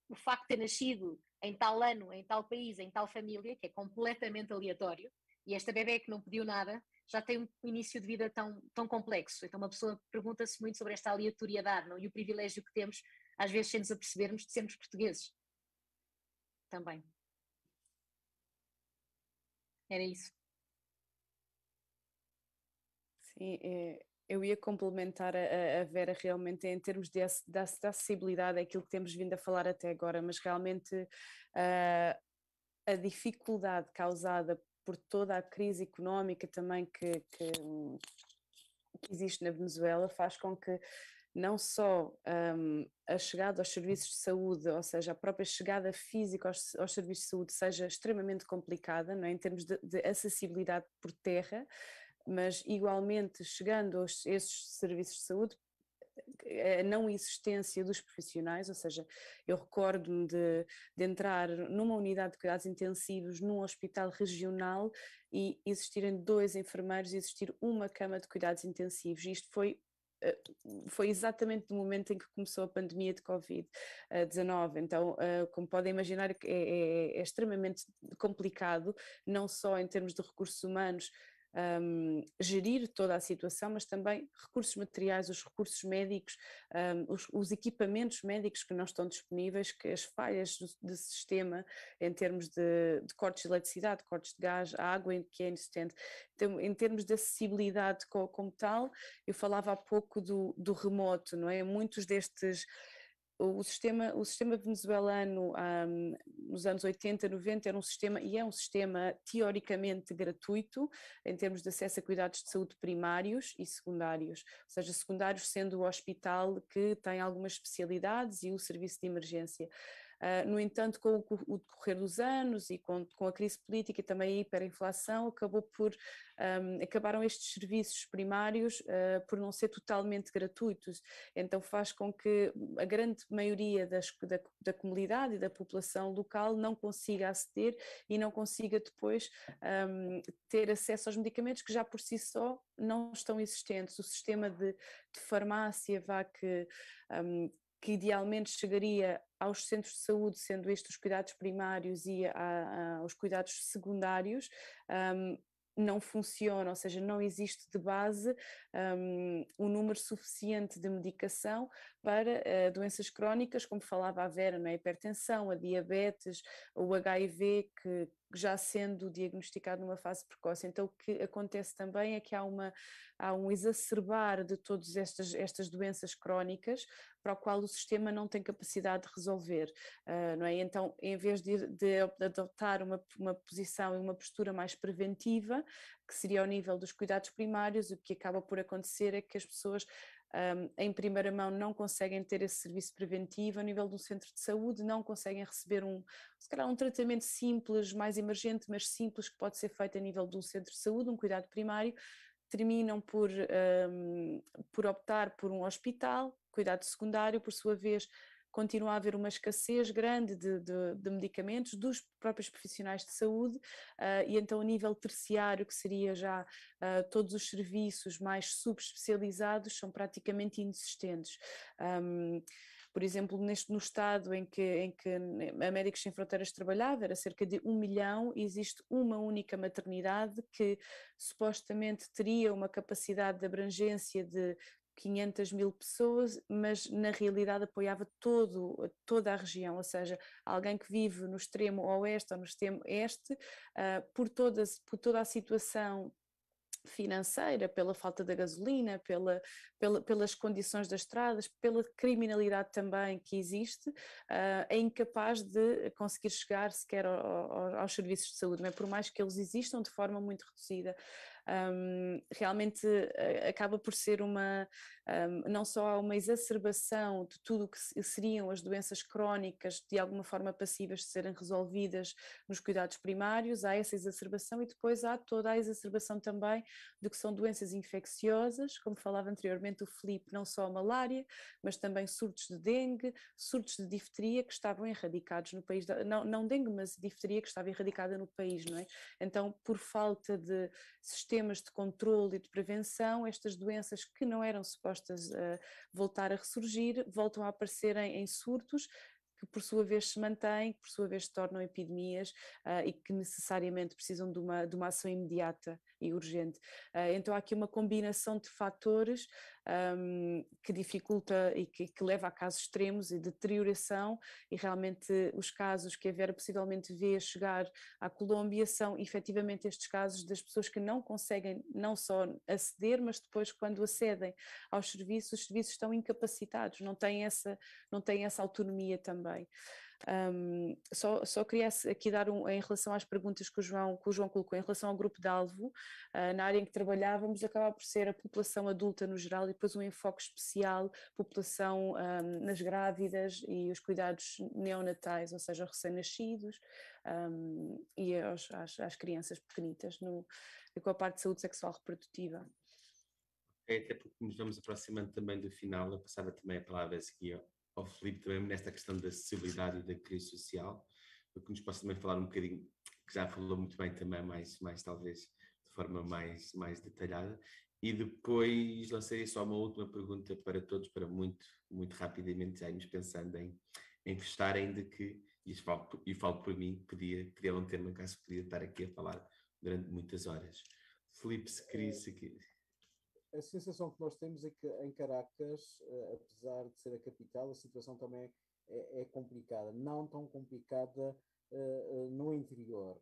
o facto de ter nascido em tal ano, em tal país, em tal família, que é completamente aleatório, e esta bebé que não pediu nada, já tem um início de vida tão complexo. Então uma pessoa pergunta-se muito sobre esta aleatoriedade, não? E o privilégio que temos, às vezes, sem nos apercebermos, de sermos portugueses. Também. Era isso. Sim, eu ia complementar a Vera realmente em termos da acessibilidade, é aquilo que temos vindo a falar até agora, mas realmente a dificuldade causada por toda a crise económica também que existe na Venezuela faz com que não só a chegada aos serviços de saúde, ou seja, a própria chegada física aos serviços de saúde seja extremamente complicada, não é? Em termos de acessibilidade por terra, mas igualmente chegando a esses serviços de saúde, a não existência dos profissionais, ou seja, eu recordo-me de entrar numa unidade de cuidados intensivos num hospital regional e existirem 2 enfermeiros e existir uma cama de cuidados intensivos, e isto foi exatamente no momento em que começou a pandemia de Covid-19, então como podem imaginar é extremamente complicado, não só em termos de recursos humanos, gerir toda a situação, mas também recursos materiais, os recursos médicos, os equipamentos médicos que não estão disponíveis, que as falhas do sistema em termos de cortes de eletricidade, cortes de gás, a água que é inexistente. Então, em termos de acessibilidade como tal, eu falava há pouco do remoto, não é? Muitos destes... O sistema venezuelano nos anos 80, 90 era um sistema, e é um sistema teoricamente gratuito em termos de acesso a cuidados de saúde primários e secundários, ou seja, secundários sendo o hospital que tem algumas especialidades e o serviço de emergência. No entanto, com o decorrer dos anos e com a crise política e também a hiperinflação, acabaram estes serviços primários por não ser totalmente gratuitos, então faz com que a grande maioria da comunidade e da população local não consiga aceder e não consiga depois ter acesso aos medicamentos que já por si só não estão existentes. O sistema de farmácia que idealmente chegaria aos centros de saúde, sendo estes os cuidados primários e aos cuidados secundários, não funciona, ou seja, não existe de base um número suficiente de medicação para doenças crónicas, como falava a Vera, a hipertensão, a diabetes, o HIV, que já sendo diagnosticado numa fase precoce. Então o que acontece também é que há um exacerbar de todas estas doenças crónicas para o qual o sistema não tem capacidade de resolver, não é? Então, em vez de adotar uma posição e uma postura mais preventiva, que seria ao nível dos cuidados primários, o que acaba por acontecer é que as pessoas em primeira mão não conseguem ter esse serviço preventivo, a nível de um centro de saúde não conseguem receber se calhar um tratamento simples, mais emergente, mas simples, que pode ser feito a nível de um centro de saúde, um cuidado primário, terminam por optar por um hospital. Cuidado secundário, por sua vez, continua a haver uma escassez grande de medicamentos dos próprios profissionais de saúde, e então a nível terciário, que seria já todos os serviços mais subespecializados, são praticamente inexistentes. Por exemplo, no estado em que a Médicos Sem Fronteiras trabalhava, era cerca de 1 milhão, existe uma única maternidade que supostamente teria uma capacidade de abrangência de 500 mil pessoas, mas na realidade apoiava toda a região, ou seja, alguém que vive no extremo oeste ou no extremo este, por toda a situação financeira, pela falta da gasolina, pelas condições das estradas, pela criminalidade também que existe, é incapaz de conseguir chegar sequer aos serviços de saúde, não é? Por mais que eles existam de forma muito reduzida. Realmente acaba por ser não só uma exacerbação de tudo o que seriam as doenças crónicas, de alguma forma passíveis de serem resolvidas nos cuidados primários, há essa exacerbação e depois há toda a exacerbação também do que são doenças infecciosas, como falava anteriormente o Filipe, não só a malária, mas também surtos de dengue, surtos de difteria que estavam erradicados no país, não dengue, mas difteria que estava erradicada no país, não é? Então, por falta de sistemas de controle e de prevenção, estas doenças que não eram supostas voltar a ressurgir, voltam a aparecer em surtos, que por sua vez se mantêm, que por sua vez se tornam epidemias e que necessariamente precisam de uma ação imediata e urgente. Então há aqui uma combinação de fatores que dificulta e que leva a casos extremos e de deterioração, e realmente os casos que a Vera possivelmente vê chegar à Colômbia são efetivamente estes casos das pessoas que não conseguem não só aceder, mas depois quando acedem aos serviços, os serviços estão incapacitados, não têm essa autonomia também. Só queria aqui dar em relação às perguntas que o João colocou, em relação ao grupo de alvo, na área em que trabalhávamos, acaba por ser a população adulta no geral e depois um enfoque especial, população nas grávidas e os cuidados neonatais, ou seja, recém-nascidos e às crianças pequenitas, com a parte de saúde sexual reprodutiva. Até porque nos vamos aproximando também do final, eu passava também a palavra a seguir ao Filipe também nesta questão da acessibilidade e da crise social, porque nos possa também falar um bocadinho, que já falou muito bem também, mais talvez de forma mais detalhada, e depois lançaria só uma última pergunta para todos, para muito rapidamente, já irmos pensando em fechar, ainda que, e falo por mim, podia não ter, no caso, podia estar aqui a falar durante muitas horas. Filipe, se queria... A sensação que nós temos é que em Caracas, apesar de ser a capital, a situação também é complicada, não tão complicada no interior.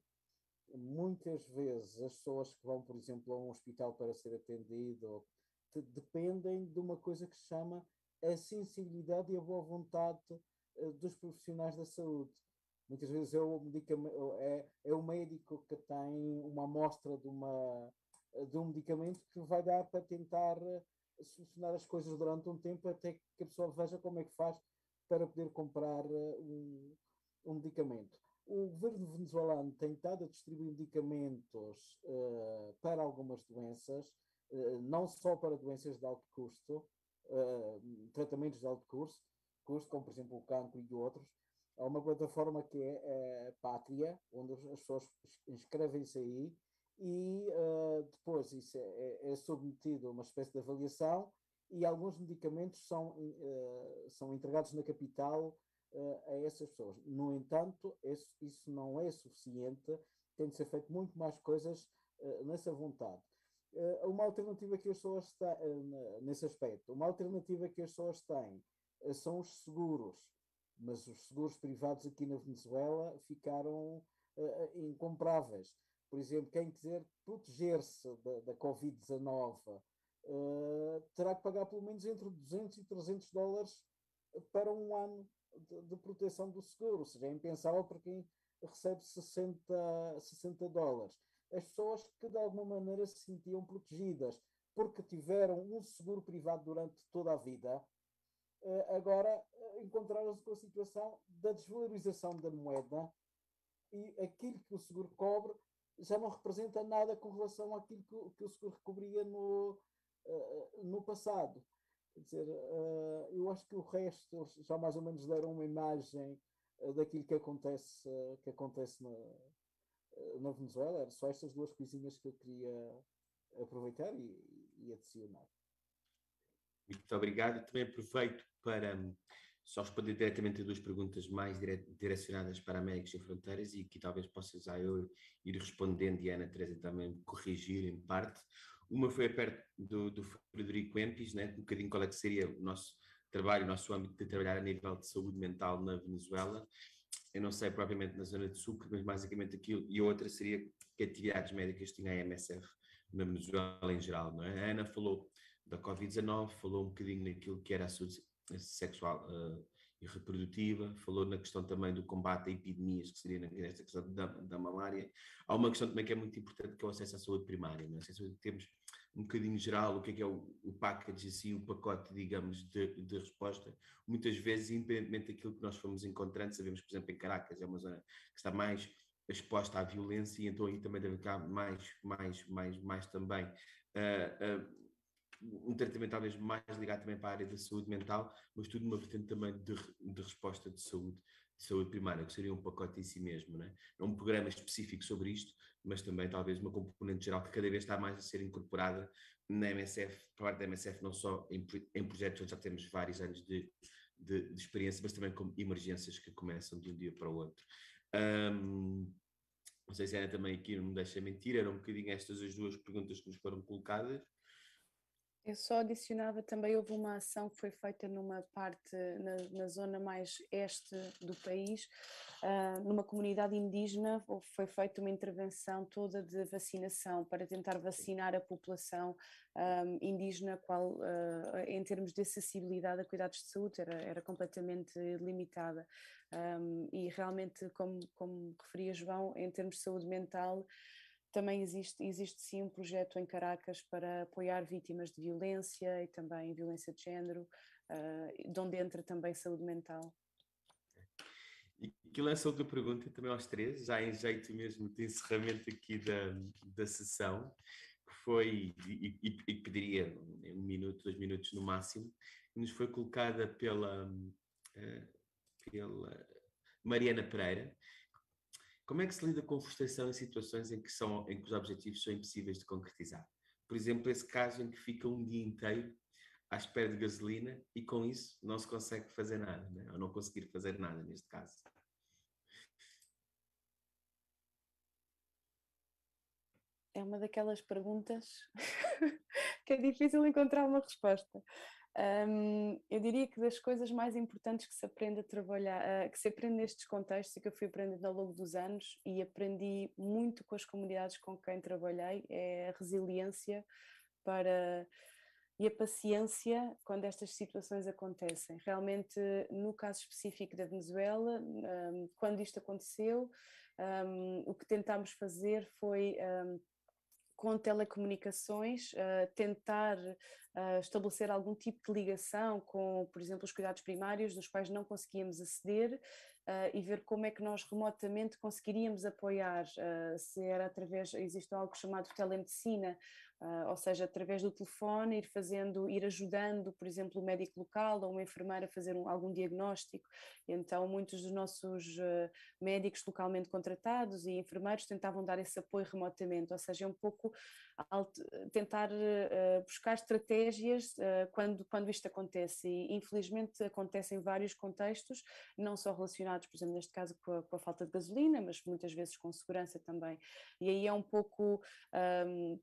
Muitas vezes as pessoas que vão, por exemplo, a um hospital para ser atendido dependem de uma coisa que se chama a sensibilidade e a boa vontade dos profissionais da saúde. Muitas vezes é o médico que tem uma amostra de um medicamento que vai dar para tentar solucionar as coisas durante um tempo até que a pessoa veja como é que faz para poder comprar um medicamento. O governo venezuelano tem estado a distribuir medicamentos para algumas doenças, não só para doenças de alto custo, tratamentos de alto custo, como por exemplo o cancro e outros. Há uma plataforma que é Pátria, onde as pessoas inscrevem-se aí e depois isso é submetido a uma espécie de avaliação e alguns medicamentos são entregados na capital a essas pessoas. No entanto, isso não é suficiente, tem de ser feito muito mais coisas nessa vontade. Uma alternativa que as pessoas têm, nesse aspecto, uma alternativa que as pessoas têm são os seguros, mas os seguros privados aqui na Venezuela ficaram incompráveis. Por exemplo, quem quiser proteger-se da Covid-19 terá que pagar pelo menos entre 200 e 300 dólares para um ano de proteção do seguro, ou seja, é impensável para quem recebe 60 dólares. As pessoas que de alguma maneira se sentiam protegidas porque tiveram um seguro privado durante toda a vida, agora encontraram-se com a situação da desvalorização da moeda e aquilo que o seguro cobre já não representa nada com relação àquilo que o seguro cobria no passado. Quer dizer, eu acho que o resto já mais ou menos deram uma imagem daquilo que acontece na Venezuela. Eram só estas duas coisinhas que eu queria aproveitar e adicionar. Muito obrigado. Também aproveito para só responder diretamente a duas perguntas mais direcionadas para a Médicos Sem Fronteiras e que talvez possa já eu ir respondendo e a Ana Teresa também corrigir em parte. Uma foi a perto do Frederico Empis, né? Um bocadinho qual é que seria o nosso trabalho, o nosso âmbito de trabalhar a nível de saúde mental na Venezuela. Eu não sei propriamente na zona de Sucre, mas basicamente aquilo, e a outra seria que atividades médicas tinha a MSF na Venezuela em geral, não é? A Ana falou da Covid-19, falou um bocadinho naquilo que era a saúde sexual e reprodutiva, falou na questão também do combate a epidemias, que seria nesta questão da malária. Há uma questão também que é muito importante, que é o acesso à saúde primária, não é? Temos um bocadinho geral o que é o package, assim, o pacote, digamos, de resposta. Muitas vezes, independentemente daquilo que nós fomos encontrando, sabemos, por exemplo, em Caracas, é uma zona que está mais exposta à violência e então aí também deve haver mais também um tratamento talvez mais ligado também para a área da saúde mental, mas tudo uma vertente também de resposta de saúde primária, que seria um pacote em si mesmo, não é? É um programa específico sobre isto, mas também talvez uma componente geral que cada vez está mais a ser incorporada na MSF, por parte da MSF, não só em projetos onde já temos vários anos de experiência, mas também como emergências que começam de um dia para o outro. Não sei se a Ana também aqui não me deixa mentir, eram um bocadinho estas as duas perguntas que nos foram colocadas. Eu só adicionava também, houve uma ação que foi feita numa parte, na zona mais este do país, numa comunidade indígena, foi feita uma intervenção toda de vacinação para tentar vacinar a população indígena, em termos de acessibilidade a cuidados de saúde, era completamente limitada. E realmente, como referia João, em termos de saúde mental, também existe sim um projeto em Caracas para apoiar vítimas de violência e também violência de género, de onde entra também saúde mental. E que lança outra pergunta também aos três, já em jeito mesmo de encerramento aqui da sessão, que foi, e pediria 1 minuto, 2 minutos no máximo, que nos foi colocada pela Mariana Pereira. Como é que se lida com frustração em situações em que os objetivos são impossíveis de concretizar? Por exemplo, esse caso em que fica um dia inteiro à espera de gasolina e com isso não se consegue fazer nada, né? Ou não conseguir fazer nada neste caso. É uma daquelas perguntas que é difícil encontrar uma resposta. Eu diria que das coisas mais importantes que se aprende a trabalhar, que se aprende nestes contextos e que eu fui aprendendo ao longo dos anos e aprendi muito com as comunidades com quem trabalhei, é a resiliência e a paciência quando estas situações acontecem. Realmente, no caso específico da Venezuela, quando isto aconteceu, o que tentámos fazer foi com telecomunicações, tentar estabelecer algum tipo de ligação com, por exemplo, os cuidados primários, nos quais não conseguíamos aceder, e ver como é que nós remotamente conseguiríamos apoiar, se era através, existe algo chamado telemedicina, ou seja, através do telefone ir ajudando, por exemplo, o médico local ou uma enfermeira a fazer algum diagnóstico. Então muitos dos nossos médicos localmente contratados e enfermeiros tentavam dar esse apoio remotamente, ou seja, é um pouco tentar buscar estratégias quando isto acontece, e infelizmente acontece em vários contextos, não só relacionados, por exemplo, neste caso com a falta de gasolina, mas muitas vezes com segurança também, e aí é um pouco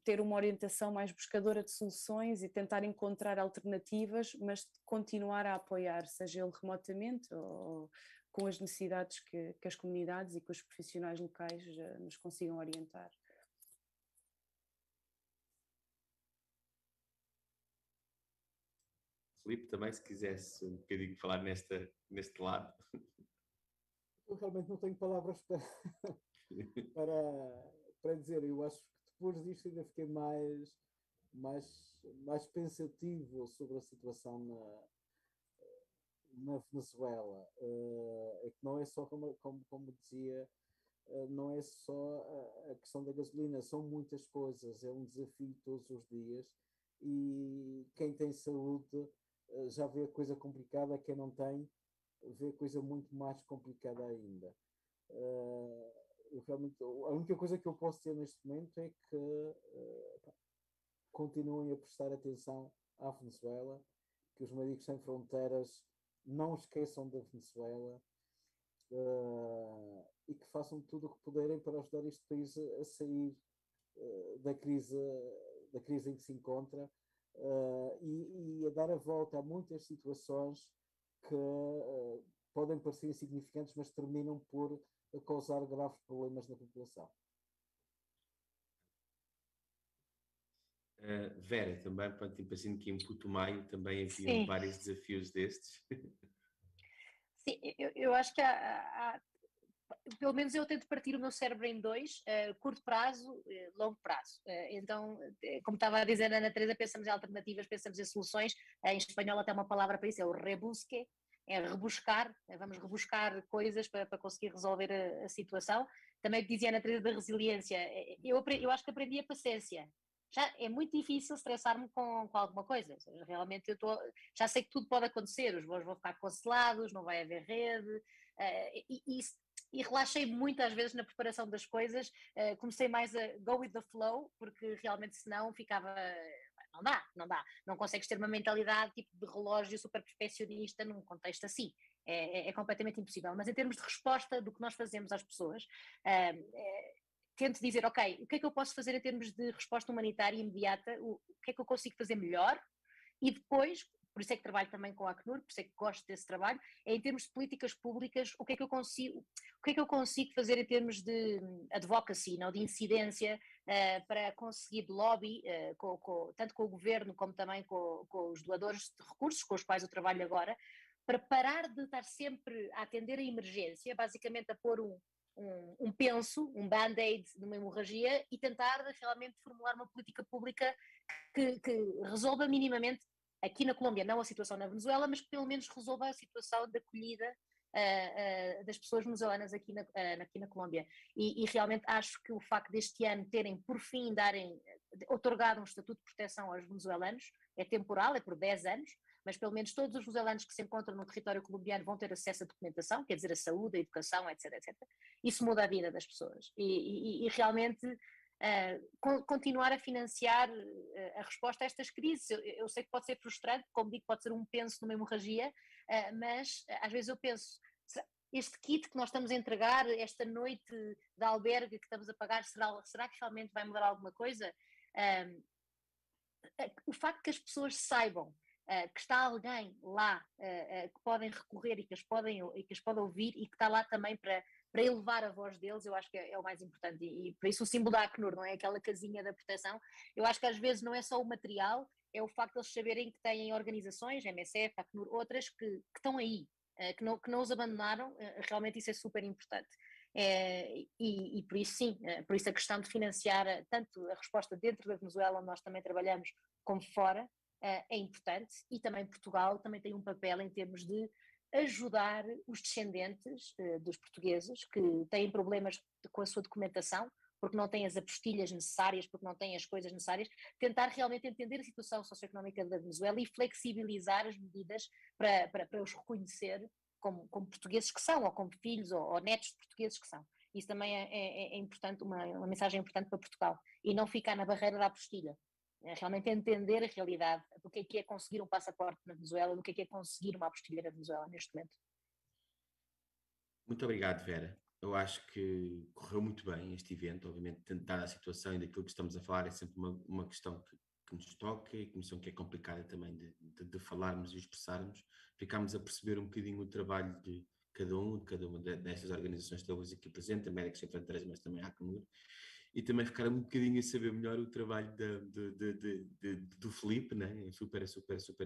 ter uma orientação mais buscadora de soluções e tentar encontrar alternativas, mas continuar a apoiar, seja ele remotamente ou com as necessidades que as comunidades e que os profissionais locais nos consigam orientar. Filipe, também se quisesse um bocadinho falar neste lado. Eu realmente não tenho palavras para dizer. Eu acho que depois disto ainda fiquei mais pensativo sobre a situação na Venezuela. É que não é só, como dizia, não é só a questão da gasolina, são muitas coisas, é um desafio todos os dias, e quem tem saúde já vê a coisa complicada, quem não tem vê a coisa muito mais complicada ainda. Realmente, a única coisa que eu posso dizer neste momento é que continuem a prestar atenção à Venezuela, que os Médicos Sem Fronteiras não esqueçam da Venezuela, e que façam tudo o que puderem para ajudar este país a sair da crise em que se encontra, e a dar a volta a muitas situações que podem parecer insignificantes, mas terminam por causar graves problemas na população. Vera, também, tipo assim, que em Putumayo também haviam vários desafios destes. Sim, eu acho que pelo menos eu tento partir o meu cérebro em dois, curto prazo, longo prazo. Então, como estava a dizer a Ana Teresa, pensamos em alternativas, pensamos em soluções. Em espanhol até uma palavra para isso, é o rebusque, é rebuscar, vamos rebuscar coisas para conseguir resolver a situação. Também dizia a Ana Teresa da resiliência, eu acho que aprendi a paciência. Já é muito difícil estressar-me com alguma coisa. Realmente já sei que tudo pode acontecer, os voos vão ficar cancelados, não vai haver rede, e relaxei muito às vezes na preparação das coisas, comecei mais a go with the flow, porque realmente senão ficava, não dá, não consegues ter uma mentalidade tipo de relógio super perfeccionista num contexto assim, é completamente impossível. Mas em termos de resposta do que nós fazemos às pessoas, tento dizer, ok, o que é que eu posso fazer em termos de resposta humanitária imediata, o que é que eu consigo fazer melhor, e depois, por isso é que trabalho também com a Acnur, por isso é que gosto desse trabalho, é em termos de políticas públicas, o que é que eu consigo fazer em termos de advocacy, não, de incidência, para conseguir de lobby, tanto com o governo como também com os doadores de recursos com os quais eu trabalho agora, para parar de estar sempre a atender a emergência, basicamente a pôr um penso, um band-aid numa hemorragia, e tentar realmente formular uma política pública que resolva minimamente aqui na Colômbia, não a situação na Venezuela, mas que pelo menos resolva a situação de acolhida das pessoas venezuelanas aqui na Colômbia. E realmente acho que o facto deste ano terem, por fim, otorgado um estatuto de proteção aos venezuelanos, é temporal, é por 10 anos, mas pelo menos todos os venezuelanos que se encontram no território colombiano vão ter acesso à documentação, quer dizer, a saúde, a educação, etc, etc. Isso muda a vida das pessoas. E realmente continuar a financiar a resposta a estas crises. Eu sei que pode ser frustrante, como digo, pode ser um penso numa hemorragia, mas às vezes eu penso, este kit que nós estamos a entregar, esta noite de albergue que estamos a pagar, será que realmente vai mudar alguma coisa? O facto que as pessoas saibam que está alguém lá que podem recorrer e que as podem ouvir, e que está lá também para elevar a voz deles, eu acho que é o mais importante, e por isso o símbolo da Acnur, não é aquela casinha da proteção. Eu acho que às vezes não é só o material, é o facto de eles saberem que têm organizações, MSF, Acnur, outras que estão aí, que não os abandonaram. Realmente isso é super importante. E por isso sim, por isso a questão de financiar tanto a resposta dentro da Venezuela, onde nós também trabalhamos, como fora, é importante. E também Portugal também tem um papel em termos de ajudar os descendentes dos portugueses que têm problemas com a sua documentação, porque não têm as apostilhas necessárias, porque não têm as coisas necessárias, tentar realmente entender a situação socioeconómica da Venezuela e flexibilizar as medidas para os reconhecer como portugueses que são, ou como filhos ou netos de portugueses que são. Isso também é importante, uma mensagem importante para Portugal, e não ficar na barreira da apostilha. É realmente entender a realidade do que é conseguir um passaporte na Venezuela, do que é conseguir uma apostilha na Venezuela neste momento. Muito obrigado, Vera. Eu acho que correu muito bem este evento. Obviamente, tentar a situação e daquilo que estamos a falar é sempre uma questão que nos toca e comissão que é complicada também de falarmos e expressarmos. Ficámos a perceber um bocadinho o trabalho de cada uma destas organizações que estamos aqui presentes, a Médicos Sem Fronteiras, mas também a ACNUR, e também ficar um bocadinho a saber melhor o trabalho do Felipe, né? É super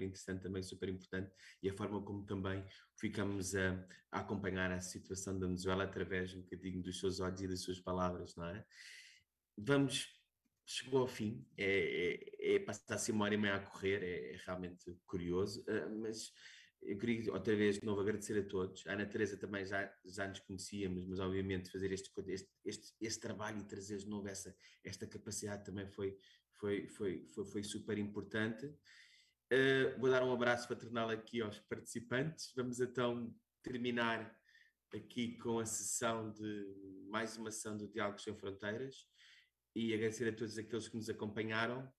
interessante também, super importante, e a forma como também ficamos a acompanhar a situação da Venezuela através um bocadinho dos seus olhos e das suas palavras, não é? Chegou ao fim, passar assim uma hora e meia a correr, é realmente curioso, mas eu queria outra vez de novo agradecer a todos. A Ana Teresa também já nos conhecíamos, mas obviamente fazer este trabalho e trazer de novo esta capacidade também foi super importante. Vou dar um abraço fraternal aqui aos participantes. Vamos então terminar aqui com a sessão mais uma sessão do Diálogos Sem Fronteiras e agradecer a todos aqueles que nos acompanharam,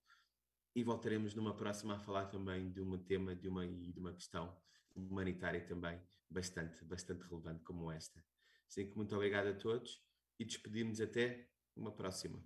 e voltaremos numa próxima a falar também de um tema, de uma questão humanitária também bastante relevante como esta. Assim que muito obrigado a todos e despedimos até uma próxima.